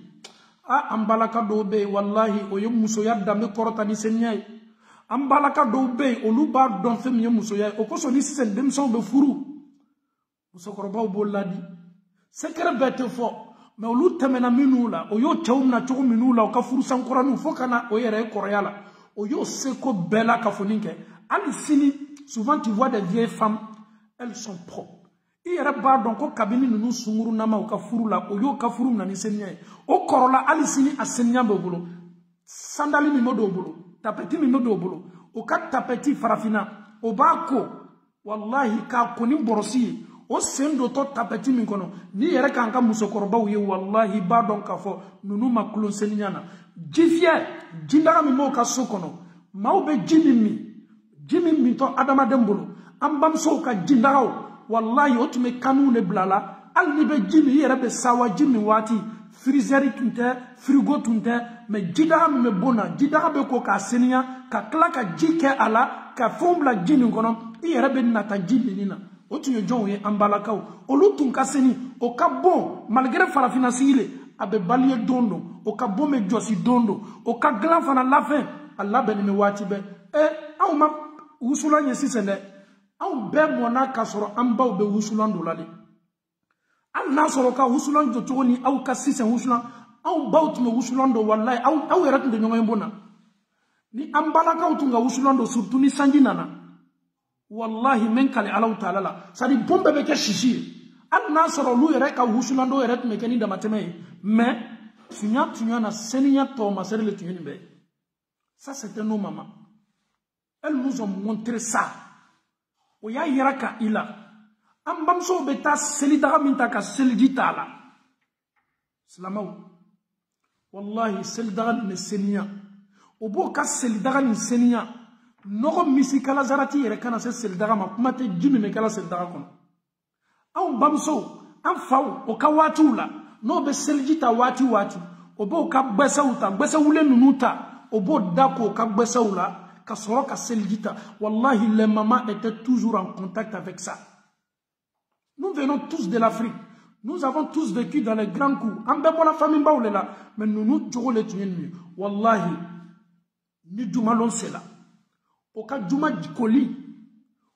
an balaka dɔw bɛ yen wallahi o ye musoya danbe kɔrɔta ni seniya ye an balaka dɔw bɛ yen olu b'a dɔn fɛn min ye musoya ye o kosɔn ni sisan denmisɛnw bɛ furu musokɔrɔbaw b'o ladi secret bɛɛ tɛ fɔ mais olu tɛmɛna minnu la o y'o cɛw minɛ cogo minnu la u ka furusankɔrɔninw fo ka na o yɛrɛ ye kɔrɔya la o y'o seko bɛɛ la ka fɔ nin kɛ hali sini souvent tu vois des vieilles femmes elles sont propres i yɛrɛ b'a dɔn ko kabini ninnu sungurunama u ka furu la o y'o ka furu minɛ ni seniya ye o kɔrɔla hali sini a seniya b'o bolo sandali min bɛ don o bolo tapeti min bɛ don o bolo o ka tapeti farafinna o b'a ko wallahi k'a ko ni bɔrɔsi ye o sen dɔtɔ tapeti min kɔnɔ ni yɛrɛ k'an ka musokɔrɔbaw ye wallahi b'a dɔn k'a fɔ ninnu ma kulon seniya na ji fiyɛ jindaga min b'o ka so kɔnɔ maaw bɛ ji min mintɔ adamaden bolo an bamusow ka jindagaw wallahi o tun bɛ kanuw de bila la hali n'i bɛ ji min i yɛrɛ bɛ sawa ji min waati frizɛri tun tɛ frigo tun tɛ mais jidaga min bɛ bon na jidaga bɛ ko k'a seniya ka tila ka ji kɛ a la ka fɛnw bila ji nin kɔnɔ i yɛrɛ bɛ nata ji min na o tun ye jɔnw ye an balakaw olu tun ka seni o ka bon malgré farafinna sigi le a bɛ baliye don don o ka bon bɛ jɔsi don don o ka dilan fana labɛn a labɛnnen bɛ waati bɛɛ anw ma wusulan ye sisan dɛ anw bɛɛ mɔna ka sɔrɔ an baw bɛ wusulan dɔ la de hali n'a sɔrɔ ka wusulan jɔ cogo ni aw ka sisan wusulan anw baw tun bɛ wusulan dɔ wallahi aw yɛrɛ tun tɛ ɲɔgɔn ye bon na ni an balakaw tun ka wusulan dɔ surtout ni sanji nana wallahi men kale Alahu Taala la c'est à dire bon bɛɛ bɛ kɛ sisi ye hali n'a sɔrɔ olu yɛrɛ ka wusulan dɔw yɛrɛ tun bɛ kɛ ni damatɛmɛ ye mais tuɲa na seniya tɔɔmasɛri le tun ye nin bɛɛ ça c'était nos mamans elles nous ont montré ça o y'a yira ka i la an bamusow bɛ taa selidaga min ta ka seliji t'a la silamɛw wallahi selidaga nin bɛ seniya o b'o ka selidaga nin seniya nɔgɔ misi kala zarati yɛrɛ kana se selidaga ma kuma tɛ ji min bɛ kala selidaga kɔnɔ anw bamusow an faw o ka waatiw la n'o bɛ seliji ta waati o b'o ka gbɛsɛw ta gbɛsɛwulen ninnu ta o b'o da k'o ka gbɛsɛw la Kasoroka Selgita. Wallahi, les mamans étaient toujours en contact avec ça. Nous venons tous de l'Afrique. Nous avons tous vécu dans les grands coups. En bébé, la famille là. Mais nous jouons les tunnels. Wallahi, ni Juma l'on c'est là. Au cas Juma Koli,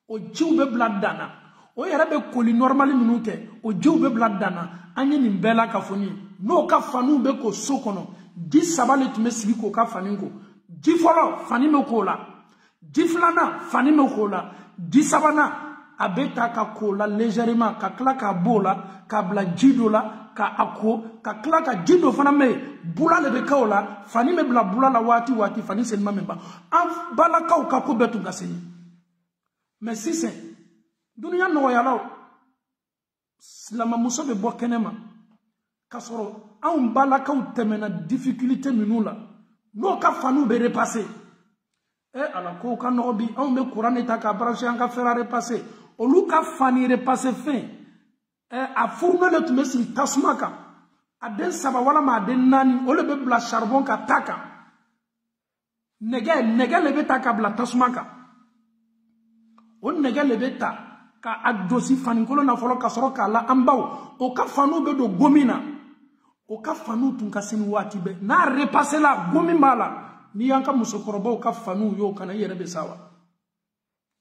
au Djoube Bladana, au Yarabe Koli normalement minute, au Djoube Bladana, Anye Nimbela Kafoni, no Kafanu Beko Sokono, 10 sabale tu me sliko Kafaninko, 10 follow, Fanime Kola, 10 flana, Fanime Kola, 10 sabana, Abeta Kakola, légèrement, Kaklaka Bola, Kabla Jidola, Ka Ako, Kaklaka Jido Faname, Bula le Kaola, Fanime Bla Bula la Wati Wati, Fani Selma Memba, An Balakao Kako Betu Gaseni. Mais si c'est, Dunia Noyalo, la Mamousso de Bokenema, Kasoro, An Balakao Temena, difficulté Minoula, no ka Fanou be repasser. À la Koka Nobi, on me couraneta ka branché en ka faire repasser. Au Luka Fani repasser fin. A fourmé le tumesi tasmaka. A den sabawala ma den nani. O le be bla charbon ka taka. Nege le be taka bla tasmaka. O nege le be ta. Ka adosi Fani kolo na folo ka soro ka la ambao. O ka Fanou be do gomina. O ka Fanou tun ka sini wati be. Na repasser la gomi mala. Ni yanka musokoroba o ka Fanou yo kana yere be sawa.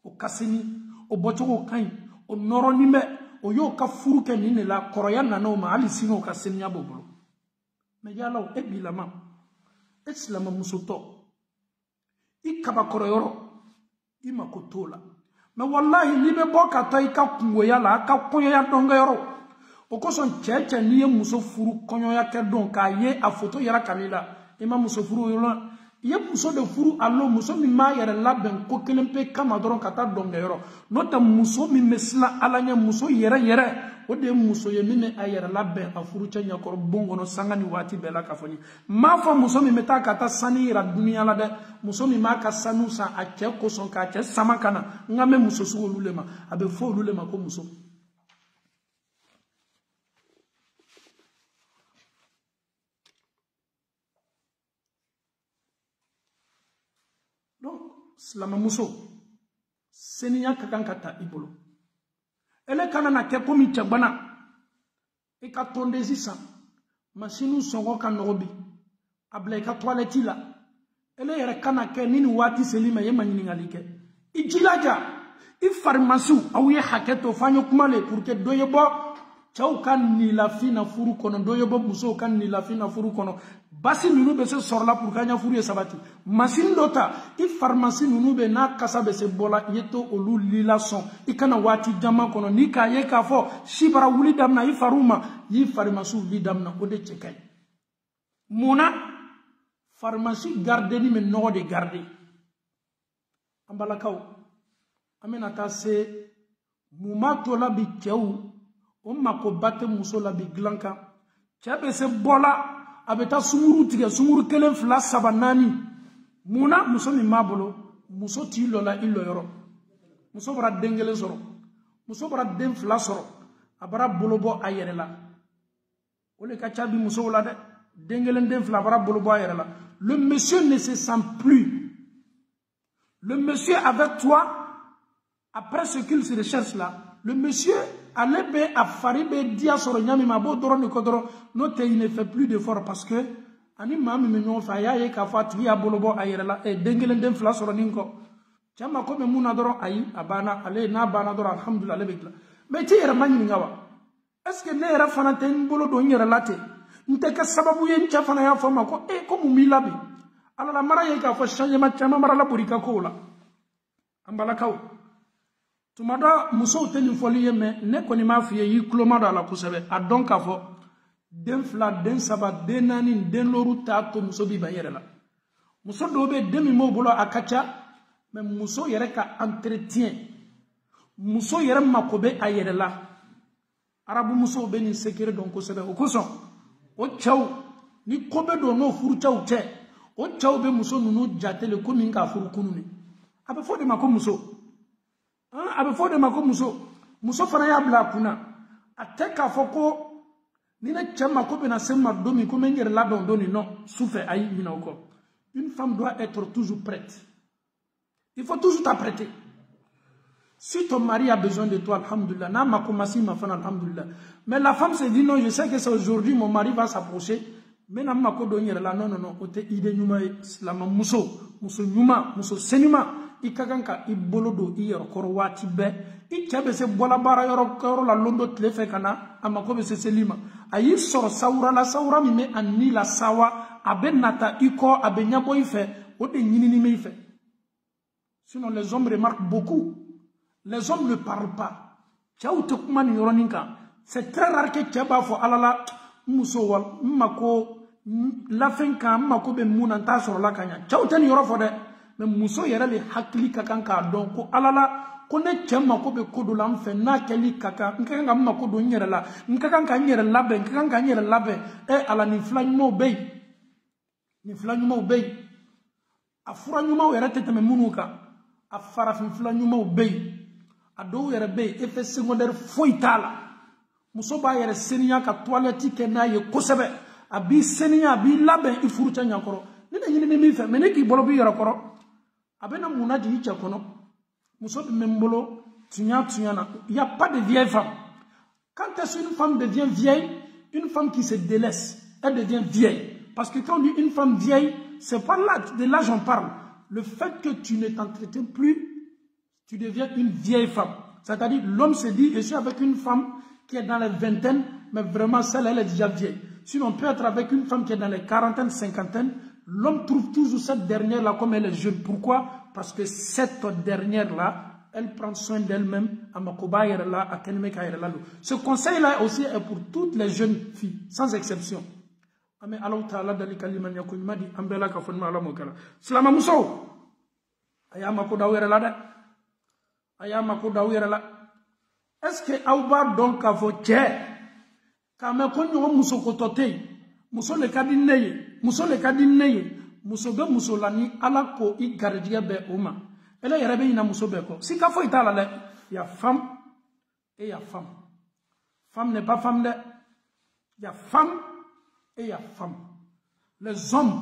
O kasini. O botogo kain. O noronime. O yo ka furu ke ni ne la koroya nana ma ali sino ka senya bobolo. Me yala o ebilama. Eslama musoto. I kaba koroyoro. I makotola. Me wallahi ni be boka ta I ka kungo yala ka konyo ya donga yoro. O koson cheche ni ye muso furu konyo ya ke don ka ye a photo yara kamila. Ima muso furu yoro. Ye muso de furu allo muso mi ma yere labben ko kelempe kama doron kata donga yoro. Nota muso mi mesla alanya muso yere o de muso ye mi me ayere labben a furu chanya kor bongo no sangani wati bela kafoni. Ma fa muso mi meta kata sani ra dunia la de muso mi ma ka sanu sa a ke ko son ka ke sama kana ngame muso su lulema abe fo lulema ko muso. Slama muso seniya kakan kata ibolo ele kana na ke komi chabana e ka tondezi sa machine songo kan nobi abla e ka toilette la ele yere kana ke nini wati selima ye manyini ngalike ijilaja I pharmacie awu ye haketo fanyo kumale pour que doyebo chaw kan ni la fina furu kono doyebo muso kan ni la fina furu kono basi nunu be se sorla pour kanya furu ye sabati machine dota I pharmacie nunu be na kasa be se bola yeto olu lila son I kana wati jama kono ni ka ye ka fo shibara wuli damna I faruma yi pharmacie wuli damna o de chekay mona pharmacie garde ni me no de garde ambala kaw amena ta se mumato la bi kew o mako batte muso la bi glanka chabe se bola abeta sumuru tige sumuru kelen fla sabanani muna muso mi mabolo muso ti lola illo yoro muso bara dengele soro muso bara den fla soro abara bolobo ayere la ole ka chabi muso la de dengele den fla bara bolobo ayere la le monsieur ne se sent plus le monsieur avec toi après ce qu'il se recherche là le monsieur allait à Faribe dia soro nyami mabo doro ni kodoro note il ne fait plus d'effort parce que ani mami me nyon fa ya ye ka fati ya bolobo ayere la e dengele den fla soro ninko chama ko me muna doro ayi abana ale na bana doro alhamdulillah le bekla mais ti era manyi ngawa est-ce que ne era fana ten bolo do nyere late nte ka sababu ye ncha fana ya fama ko e ko mu milabi ala la mara ye ka fo changement chama mara la burika ko la ambala kaw tumada muso teni foliye me ne koni ma fiye yi klomado ala kusebe a don ka fo den fla den saba den nani den loru ta to muso bi bayere la muso do be demi mo bolo akacha mais muso yere ka entretien muso yere makobe ayere la arabu muso be ni sekere don kusebe o kuson o chaw ni kobe do no furu chaw che o chaw be muso nunu jatele ko min ka furu kununi abe fo de mako muso abe fo de mako muso fana ya bla kuna ateka foko ni na chama ko bena sema domi ko mengere la don doni non souffre ayi mina ko une femme doit être toujours prête Il faut toujours t'apprêter. Si ton mari a besoin de toi, alhamdoulilah, n'a ma commencé ma femme, alhamdoulilah. Mais la femme se dit non, je sais que c'est aujourd'hui, mon mari va s'approcher. Mais n'a ma kodonière là, non, non, non, ote ide nyuma, la muso nyuma, muso senuma, ikaganka, ibolodo, korwati be, ikabe se bola bara yoro la londo tlefe kana, amakobe se selima. Ayi sor saura la saura mime anni la sawa, abe nata iko, abe nyabo ife, ote nyinini me ife. Sinon les hommes remarquent beaucoup. Les hommes ne parlent pas. C'est très rare que Tchaba fo alala muso wal mako la fin kan mako be munanta sur la kanya. Tchau ten yoro fo de mais muso yere le hakli kakan ka don ko alala ko ne tchema ko be kodo lam fe na keli kaka nkanga mako do nyere la nkaka kan nyere labe nkaka kan nyere labe e ala ni flagmo bey ni flagmo bey afura nyuma yere teteme munuka afara fin flagmo bey ado yere be effet secondaire foitala muso ba yere seniya ka toilette ke na ye kosebe abi seniya abi laben ifuru tanya koro ne nyini mi fe mene ki bolo bi yere koro abena munaji icha kono muso be membolo tunya na il y a pas de vieille femme. Quand est-ce une femme devient vieille, une femme qui se délaisse, elle devient vieille. Parce que quand on dit une femme vieille, c'est pas là de là j'en parle. Le fait que tu ne t'entretiens plus, tu deviens une vieille femme. C'est-à-dire, l'homme se dit, je suis avec une femme qui est dans les vingtaines, mais vraiment, celle, elle est déjà vieille. Sinon, on peut être avec une femme qui est dans les quarantaines, cinquantaines. L'homme trouve toujours cette dernière-là comme elle est jeune. Pourquoi? Parce que cette dernière-là, elle prend soin d'elle-même. Ce conseil-là aussi est pour toutes les jeunes filles, sans exception. Est-ce que Aouba donc a voté? Quand même, quand on muso kotote, muso le kadineye, muso le kadineye, muso be muso lani ala ko I gardia be oma. Elle est rebe ina muso beko. Si ka fo itala le, il y a femme et il y a femme. Femme n'est pas femme de. Il y a femme et il y a femme. Les hommes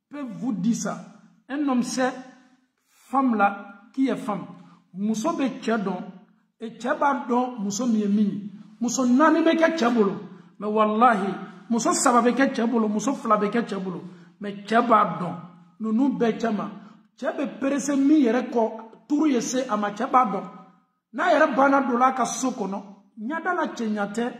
peuvent vous dire ça. Un homme sait femme là qui est femme. Muso be tchadon et tchabadon muso miemini. Muso nani beke tchabolo. Mais wallahi, muso saba beke tchabolo, muso fla beke tchabolo. Mais tchabadon, nous bechama. Tchabe perese mi yere ko turu yese ama tchabadon. Na yere bana dola ka sokono. Nyada la chenyate.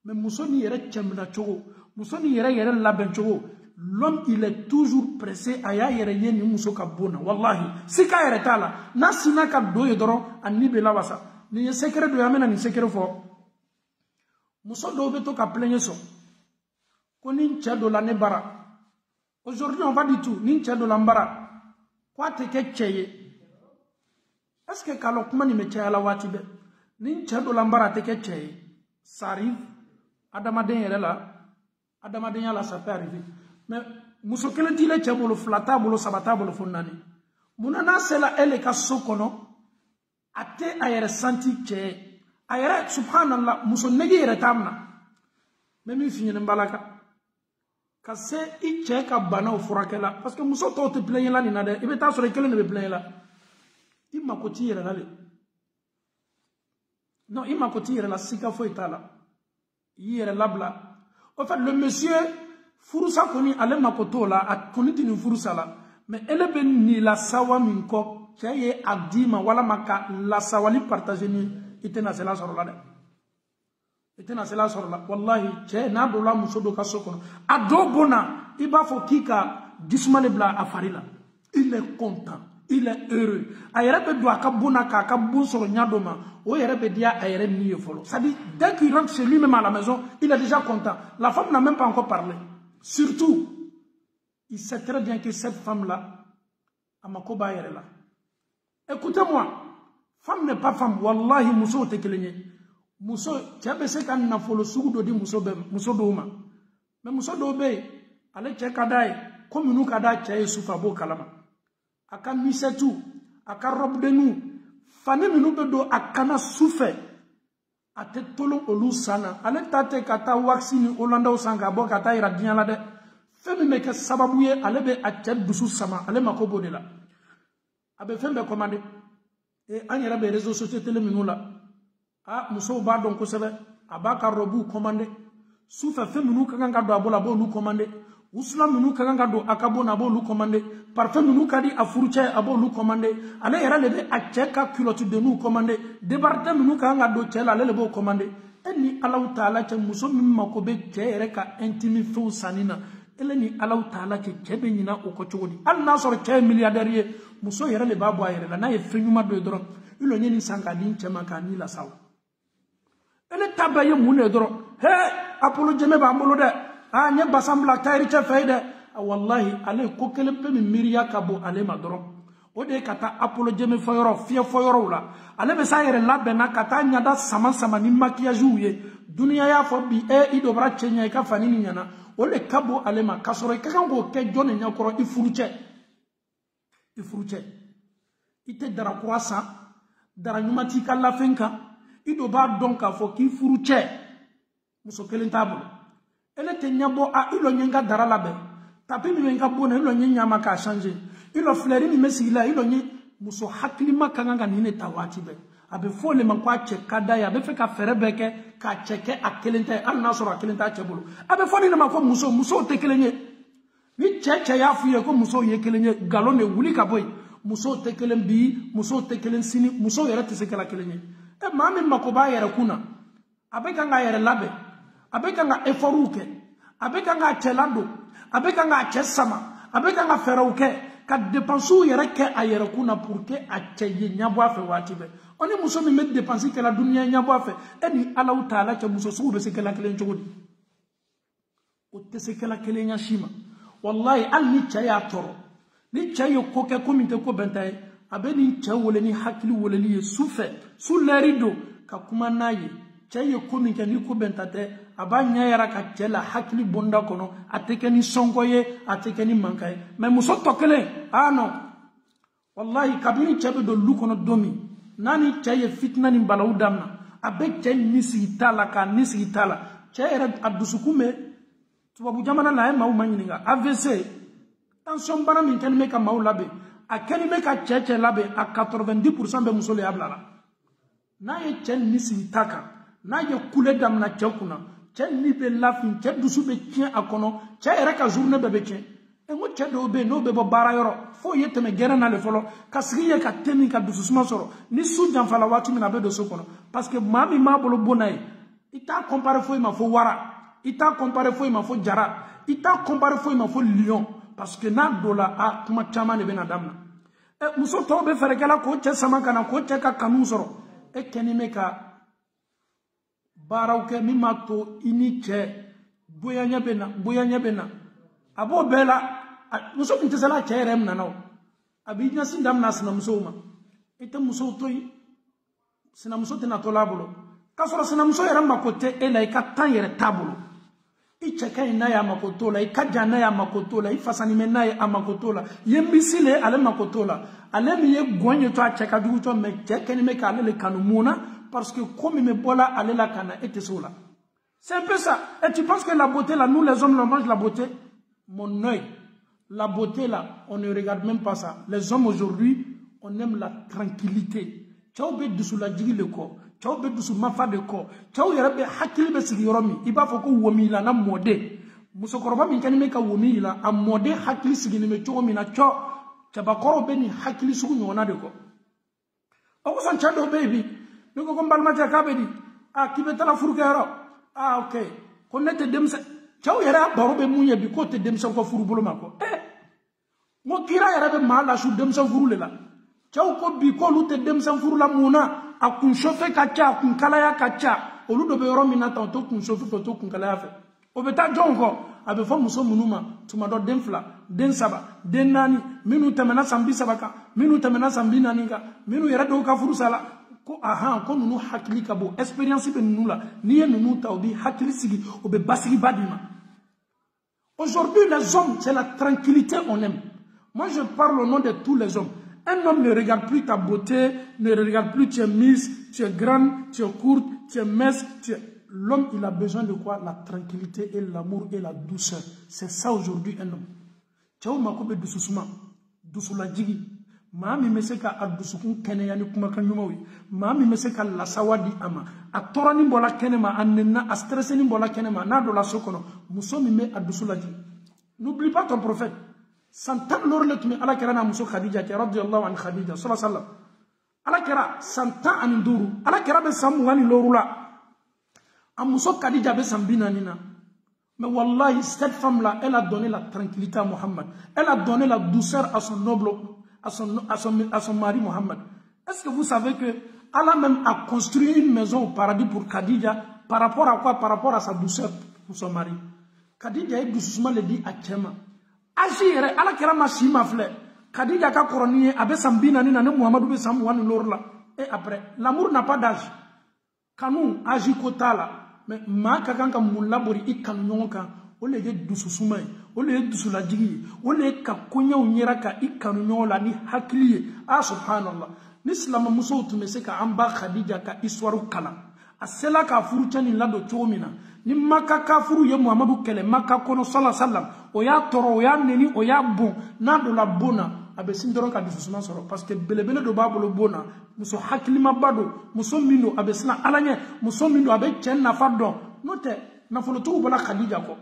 Mais muso ni yere tchemna chogo. Muso ni yere laben chogo. L'homme, il est toujours pressé à y aller ni muso ka bona. Wallahi. Si ka yere tala. Na sina ka doye doron ani bela wasa. Ni secret do yamena ni secret fo. Muso do beto ka plein so. Koni nchado la nebara. Aujourd'hui, on va dire tout. Ni nchado la mbara. Quoi te ke cheye? Est-ce que kalokuma ni me chaya la watibe? Ni nchado la mbara te ke cheye? Ça arrive. Adamaden yere la. Adamaden yala ça peut arriver. Mais muso kele dile chebolo flata bolo sabata bolo fonnani. Munana sela ele ka sokono. Ate ayere santi che ayere subhanallah muso negi yere tamna memi finyene mbalaka kase I che ka bana o furakela parce que muso to te plaigner la ni na de ibe ta so rekele ne be plaigner la imma ko ti yere la le non imma ko ti yere la sika fo itala yere labla en fait le monsieur furusa koni ale makoto la a koni tini furusa la mais ele be ni la sawa min ko Chaye Abdima wala maka la sawali partager ni itena sela sorola de itena sela sorola wallahi che na do la musodo ka sokono ado bona iba fo kika dismane bla afarila il est content il est heureux ayere be do aka bona ka bon soro nyadoma o yere be dia ayere ni folo ça dit dès qu'il rentre chez lui même à la maison il est déjà content la femme n'a même pas encore parlé surtout il sait très bien que cette femme là amakoba ayere là. Écoutez-moi, femme n'est pas femme. Wallahi, muso te kelenye. Muso, tiabe se kan na folo sugu do di muso do ma. Mais muso do be, ale che kadai, comme nous kadai che sufa bo kalama. Aka misetu, aka rob de nous. Fane minu be do akana soufe. Ate tolo olu sana. Ale tate kata waxini Olanda osanga bo kata ira diala de. Femi meke sababuye ale be ache dusu sama, ale makobo de la. abe fembe commandé et an yera be réseaux sociaux télé minula ah muso ba don ko sebe abaka robu commandé soufa feminu kanga do abola bo lu commandé uslam minu kanga do akabo na bo lu commandé parfum minu kadi afuruche abo lu commandé ale yera le be acheka culotte de nous commandé débarquer minu kanga do chela le bo commandé eni Allah taala che muso min makobe jere ka intimi fu sanina eleni Allah taala che kebe nyina o ko chogodi al nasor che milliardaire muso yera le babo ayere la na ye fenyuma do doro ilo nyeni sanga din chema kan ni la saw ele tabaye mune doro he apolo jeme ba molo de ah nye basambla tayri che fayde wallahi ale ko kele pe mi miriya kabo ale ma doro o de kata apolo jeme foyoro fie foyoro la ale be sayere labbe na kata nyada sama ni maquillage uye dunia ya fo bi e ido bra chenya ka fanini nyana o le kabo ale ma kasoro ka kango ke jone nyakoro ifuruche ite dara croissant dara nyumati kala fenka ido ba donka fo ki furuche muso kelen table ele te nyabo a ilo nyenga dara labe tapi mi nyenga bona ilo nyenya maka changer ilo fleri mi mesila ilo nye muso haklima kanga nine tawati be abe fole man kwa cheka da ya be fe ka fere beke ka cheke akelente an nasoro akelente achebulu abe foni na mako muso tekelenye ni cheche ya fuye ko muso yekelenye galone wuli ka boy muso tekelen bi muso tekelen sini muso yere tesekela kelenye e mami makoba yere kuna abe kanga yere labe abe kanga eforuke abe kanga chelado abe kanga chesama abe kanga ferouke ka dépense yere ke ayere kuna pour que acheye nyabo afe watibe oni muso mi met dépense ke la dunia nyabo afe eni Allah taala ke muso su be sekela kelen chogodi o tesekela kelen yashima wallahi al ni chaya toro ni chayo ko ke komite ko bentaye abe ni chawole ni hakili wole ni sufe su lerido ka kuma naye chayo komite ni ko bentate abanya yara ka chela hakili bonda kono atekeni songoye atekeni mankaye mais muso tokele ah non wallahi kabini chabe do lukono domi nani chaye fitna ni balaw damna abe chay nisi tala ka nisi tala chayera adusukume tubabu jamana la ma umanyininga AVC tension bana min kan meka maulabe akani meka cheche labe a 90% be musole ablala na ye chen nisi taka na ye kule damna chekuna chen ni be lafin che dusu be tien akono che era ka journée be tien e mo che do be no be bo bara yoro fo yete me gera na le folo kasriye ka temi ka dusu suma soro ni su jan fala wati mi na be do sokono parce que mami ma bolo bonay ita compare fo ma fo wara ita compare fo ma fo jara ita compare fo ma fo lion parce que na dola a kuma chama ne be na damna e muso to be fere kala ko che sama kana ko che ka kanu soro e keni me ka barawke mi mato ini che boyanya bena abo bela muso mtesala cherem na no abinya sindam na sina muso ma ite muso toyi sina muso tena to labulo kasoro sina muso yera makote ela ikatan yere tabulo icheka ina ya makotola ikajana ya makotola ifasani mena ya makotola yembisile ale makotola ale mi ye gonye to acheka dugu to me cheke ni me ka ale le kanumuna parce que comme me bola aller la cana et sola. C'est un peu ça. Et tu penses que la beauté là, nous les hommes, on mange la beauté? Mon œil, la beauté là, on ne regarde même pas ça. Les hommes aujourd'hui, on aime la tranquillité. Ciao be dusu la jigi le corps. Ciao be dusu mafa de corps. Ciao yarabe hakili be sigi yoromi. Iba foko womi la na mode. Musokoroba min kanime ka womi la a mode hakili sigi ni me ciao mi na ciao. Chabakoro be ni hakili sugu nyona de ko. Oko san chado baby. Niko ko mbalma ta kabedi a kibeta la furu kero ah okay ko nete demsa chaw yara baro be munye bi ko te demsa ko furu bolo mako mo kira yara be mala su demsa furu lela chaw ko bi ko lu te demsa furu la muna a kun shofe kacha kun kala ya kacha olu do be yoro minata to kun shofe to kun kala ya fe o be ta jonko abe fo muso munuma tuma do denfla den saba den nani minu temena sambi sabaka minu temena sambi nani ka minu yara do ka furu sala ko aha ko nunu hakili kabo expérience be nunu la ni nunu tawbi hakili sigi o be basigi badima. Aujourd'hui les hommes c'est la tranquillité on aime. Moi je parle au nom de tous les hommes. Un homme ne regarde plus ta beauté, ne regarde plus tu es mince, tu es grande, tu es courte, tu es mince, l'homme il a besoin de quoi? La tranquillité et l'amour et la douceur. C'est ça aujourd'hui un homme. Ciao makobe doucement, doucement jigi. Mami meseka adusukun kene yani kuma kanyumawi. Mami meseka la sawadi ama. A torani bola kenema anena a stresseni bola kenema na do la sokono. Muso mi me adusulaji. N'oublie pas ton prophète. Santan lorle tumi ala kera na muso Khadija ki radiyallahu an Khadija sallallahu alaihi wasallam. Ala kera santan an nduru. Ala kera be samu wani lorula. A muso Khadija be sambina nina. Mais wallahi, cette femme-là, elle a donné la tranquillité à Mohammed. Elle a donné la douceur à son noble, à son mari Mohammed. Est-ce que vous savez que Allah même a construit une maison au paradis pour Khadija par rapport à quoi? Par rapport à sa douceur pour son mari. Khadija est doucement le dit à Tchema. Agir, Allah kera ma shima fle. Khadija ka koroniye, abe sambina ni nane Muhammadu be samouani lorla. Et après, l'amour n'a pas d'âge. Kanou, agi kotala. Mais ma kakanka moulabori ikanu nyonka ole ye dususumai ole ye dusulajigi ole ye kakonya unyeraka ikanu nyola ni hakliye subhanallah ni silama muso tumese ka amba Khadija ka histoire kala asela ka furu chani lado chomina ni maka ka furu ye Muhammadu kele maka kono sallallahu alaihi wasallam o ya toro o ya neni o ya bon na do la bona abe sindoro ka dususuma soro parce que belebele do babolo bona muso hakilima bado muso mino abe sina alanye muso mino abe chen na fadon note na folotu bola Khadija ko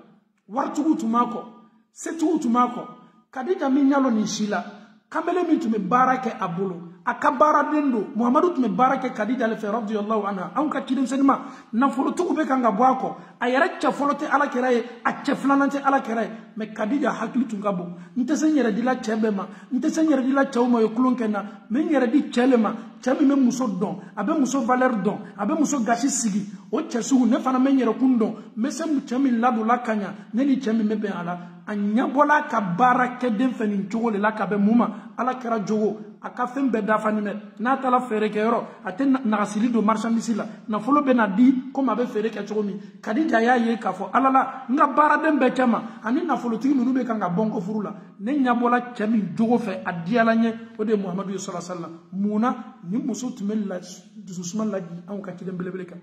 wartugu tumako setu tumako Khadija minyalo ni shila kamele mi tume barake abulu akabara dendo Muhammadu tume barake Khadija le fe radiyallahu anha an ka kidin senima na folotu be kanga boako ayere cha folote ala keraye a cheflanante ala keraye mais Khadija hakli tungabo nte senyere dila chebema nte senyere dila chawmo yo klunkena men yere di chelema chami me muso don abe muso valeur don abe muso gashi sigi o chesu ne fana men yere kundon mesem chami ladu lakanya ne ni chami mebe ala anya bola ka barake den fenin chogole la ka be muma ala kera jogo aka fem be dafani me na tala fere ke yoro aten na asili do marchandise la na folo be na di comme abe fere ke chogomi Khadija ya ye ka fo alala nga bara den be kema ani na folo tigi nunu be kanga bonko furula ne nyabola chami jogo fe adiala nye ode Muhammadu sallallahu alaihi wasallam muna ni muso tumel la dususman la di an ka kidem belebele ka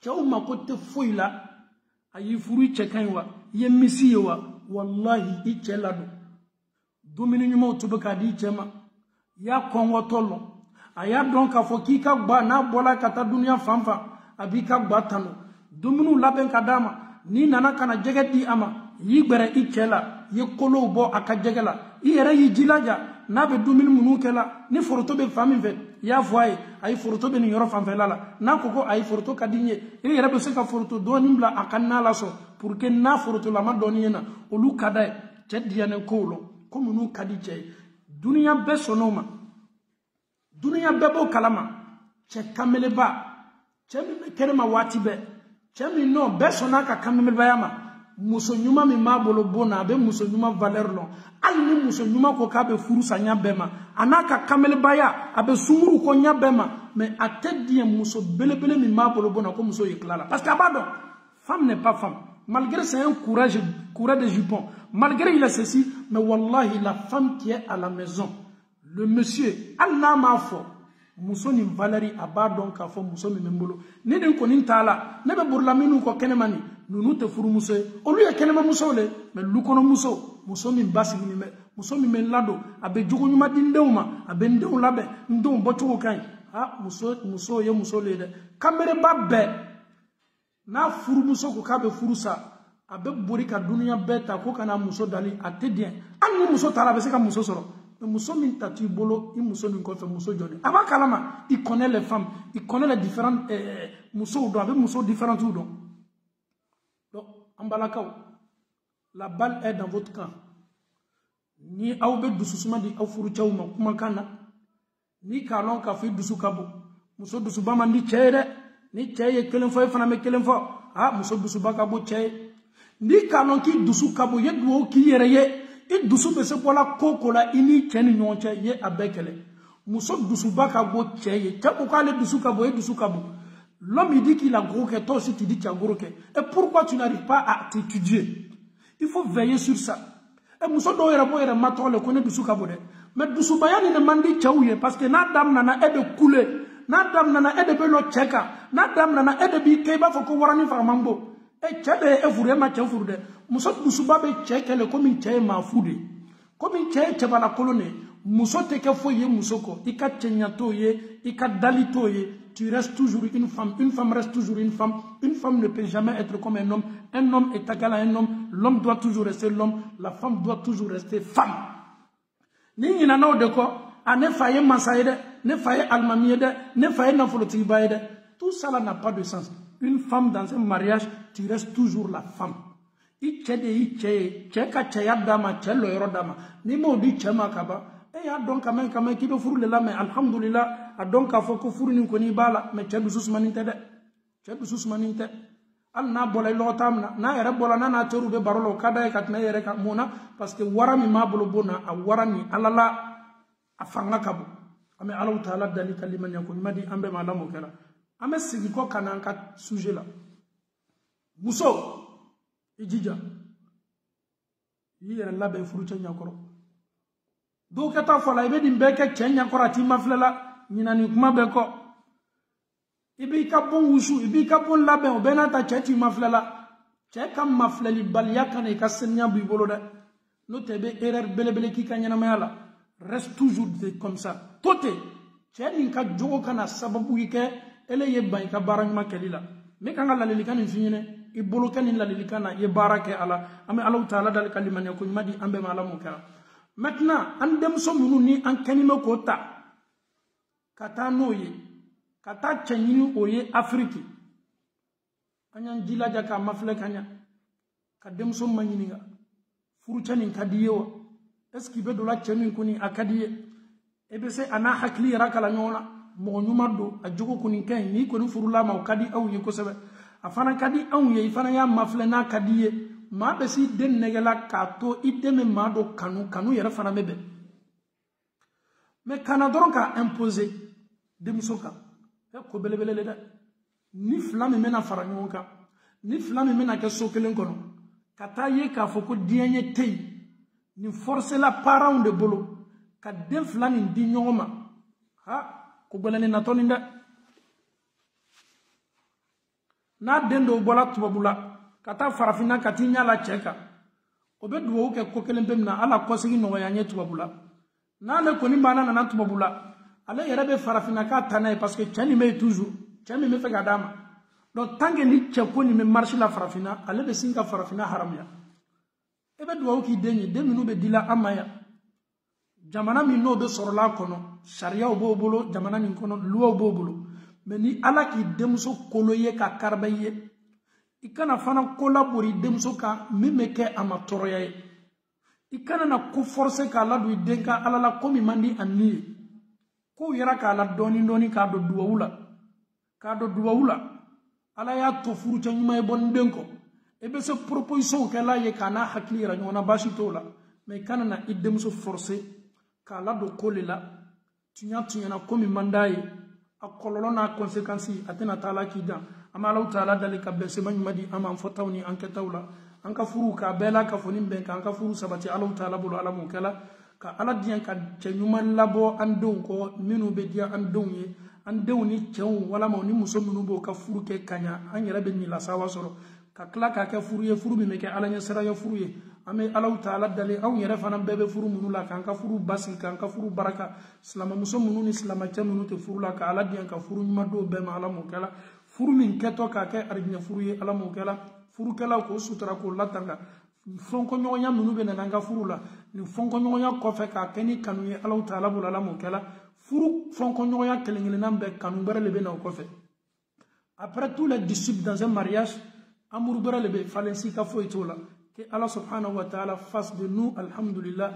chaw ma ko te foila ayi furu chekanwa ye misiwa wallahi i chelado domini nyuma utubaka di chema ya kongo tolo aya donc afo ki ka gba na bola kata dunia famfa abika gba tano dominu laben kadama ni nana kana jegeti ama yigbere i chela ye kolo bo aka jegela i yere yi jilaja na be domini munu kela ni foroto be fami vet ya voye ay foroto be ni yoro famfa lala na koko ay foroto kadinye i yere be se ka foroto do nimbla akanna la so pour que na foroto la ma doniyena olu kada chediane kolo comme nous kadiche dunia be sonoma dunia bebo kalama che kameleba che mi kerema wati be che mi no be sonaka kameleba yama muso nyuma mi mabolo bona be muso nyuma valeur lo alni muso nyuma ko ka be furu sanya bema anaka kameleba ya abe sumuru ko nya bema mais atedie muso belebele mi mabolo bona ko muso yiklala parce que abado femme n'est pas femme malgré c'est un courage de jupon malgré il a ceci mais wallahi la femme qui est à la maison le monsieur Allah m'a fo muso ni valeri abadon ka fo muso mi membolo ne den ko nin tala ne be burla minu ko kenemani nunu te furu muso o lu ya kenema muso le mais lu kono muso mi basi ni me muso mi men lado abe jogo nyuma dindewma abe ndew labe ndum bo tugo kan muso ye muso le de kamere babbe na furu muso ko ka be furu sa abe bori ka dunia beta ko kana muso dali atedien an muso tala be se ka muso soro mais muso min tati bolo i muso min ko fe muso jodi aba kalama il connaît les femmes il connaît les différentes muso do abe muso différentes do donc ambalakaw la balle est dans votre camp ni awbe dususuma di awfuru chawma kuma kana ni kalon ka fi dusukabo muso dusubama ndi chere ni cheye kelen fo fana me kelen fo muso dusubaka bo cheye ni kalon ki dusukabo ye duo ki yereye i dusu be se bola kokola ini cheni nyonche ye abekele muso dusubaka bo cheye chako kale dusukabo ye dusukabo l'homme il dit qu'il a gros que toi aussi tu dis qu'il a gros que et pourquoi tu n'arrives pas à t'étudier il faut veiller sur ça et muso do yera bo yera matro le connaît dusukabo de mais dusubaya ni ne mandi chawye parce que na dam nana e de couler na dam nana e de belo cheka na dam nana e de bi ke ba fo ko warani fa mambo e chebe e fure ma chefuru de muso dusuba be chekele comme cheye ma fude comme cheye cheba la colonne muso te ke foye musoko ika chenyato ye ika dalito ye tu restes toujours une femme reste toujours une femme ne peut jamais être comme un homme est égal à un homme, l'homme doit toujours rester l'homme, la femme doit toujours rester femme. Ni ngina no de ko ane faye masaide ne faye almamiye de ne faye nafoloti baide, tout ça là n'a pas de sens. Une femme dans un mariage, tu restes toujours la femme. Cheka chaya dama chelo yoro dama ni mo di chema kaba e ya donc quand même qui be furu le la mais alhamdulillah a donc a foko furu ni ko ni bala mais chedu susmaninte de chedu susmaninte al na bolay lo tamna na yere bola na teru be barolo kada e katna yere ka mona parce que warami ma bolo bona a warami alala afanga kabo ame Allah taala dali kalima nyako madi ambe malamo kala ame sigi ko kananka sujet la muso ijija yiyere labe furu chenya koro do kata fola ibe dimbeke chenya koro ati maflela nyinani kuma beko ibi ka bon wusu ibi ka bon labe o benata cheti maflela che kam mafleli baliya kana ka senya bu bolo de no tebe erreur belebele ki kanyana mayala reste toujours comme ça tote cheni ka jogo kana sababu yike ele yebba ka barangma kelila me kanga laleli kan finyene ibolo kan la lilikana ye barake ala ame Allah taala dal kaliman yakun madi ambe malamu kala maintenant an dem so munu ni an kanime ko ta kata noye kata chanyini oye afriki anyan jila jaka mafle kanya ka dem so manyini nga furu chani kadiyewa est-ce qu'il be do la chani kuni akadiye ebe se ana hakli rakala nyona mo nyuma do ajugo kuni ken ni ko ni furu la ma kadi aw ye ko sebe afana kadi anwe ifana ya maflena kadiye ma be si den negela kato ideme ma do kanu yere fana mebe mais kana doron ka imposer demsoka e ko belebele le da ni flame mena faranyoka ni flame mena ke sokelen kono kata ye ka foko dienye tei ni forcer la parent de bolo ka den flani di nyoma ha ko belene na toninda na dendo bola tubabula kata farafina katinya la cheka obedu ke kokelembe na ala kosigi no yanye tubabula na le koni bana na tubabula ala yerebe farafina ka tanay parce que chani me toujours chani me fe gadama donc tangue ni cheko ni me marche la farafina ala be singa farafina haramya ebedu ki denye deminu be dila amaya jamana mi no be sorola kono sharia obobolo jamana mi kono luwa obobolo mais ni ala ki demso koloye ka karbaye ikana fana kolabori demso ka mimeke amatoroye ikana na ko forcer ka la du denka ala la komi mandi anni ko yara ka la doni ka do duwula ala ya to furu ca nyuma e bon denko e be se proposition ke la ye kana hakli ra nyona bashi tola mais kana na idemso forcer ka la do kolela tunya na komi mandaye akololo na conséquences atena taala kida ama Allah taala dalika besema nyumadi ama fotawni anketawla anka furu ka bela ka fonim ben ka anka furu sabati Allah taala bulu ala mukala ka ala diyan ka chenyuman labo andon ko minu be dia andon ye andon ni chew wala mo ni muso minu bo ka furu ke kanya an yara be ni la sawa soro ka kla ka ke furu ye furu be me ke ala nya sara ye furu ye ame Allah taala dali aw yara fana bebe furu munu la kan ka furu basin kan ka furu baraka salama muso munu ni salama cha munu te furu la ka ala diyan ka furu nyuma do be ma ala mukala furu min keto ka ke arnya furu ye ala mukala furu kala ko sutra ko latanga fonko nyonya munu be nanga furu la ni fonko nyonya ko fe ka keni kanu ye Allah taala bul ala mukala furu fonko nyonya kelengele nambe kanu barale be na ko fe après tous les disciples dans un mariage amour barale be falensi ka fo itola que Allah subhanahu wa ta'ala fasse de nous, alhamdulillah,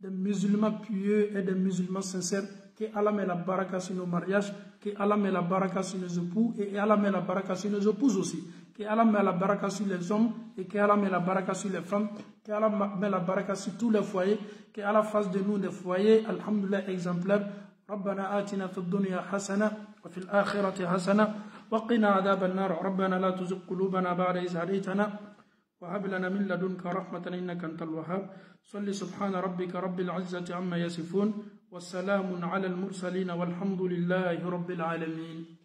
des musulmans pieux et des musulmans sincères, que Allah met la baraka sur nos mariages, que Allah met la baraka sur nos époux et Allah met la baraka sur nos épouses aussi, que Allah met la baraka sur les hommes et que Allah met la baraka sur les femmes, que Allah met la baraka sur tous les foyers, que Allah fasse de nous des foyers, alhamdulillah, exemplaires. ربنا آتنا في الدنيا حسنة وفي الآخرة حسنة وقنا عذاب النار ربنا لا تزغ قلوبنا بعد إذ هديتنا وهب لنا من لدنك رحمة إنك أنت الوهاب صل سبحان ربك رب العزة عما يصفون والسلام على المرسلين والحمد لله رب العالمين.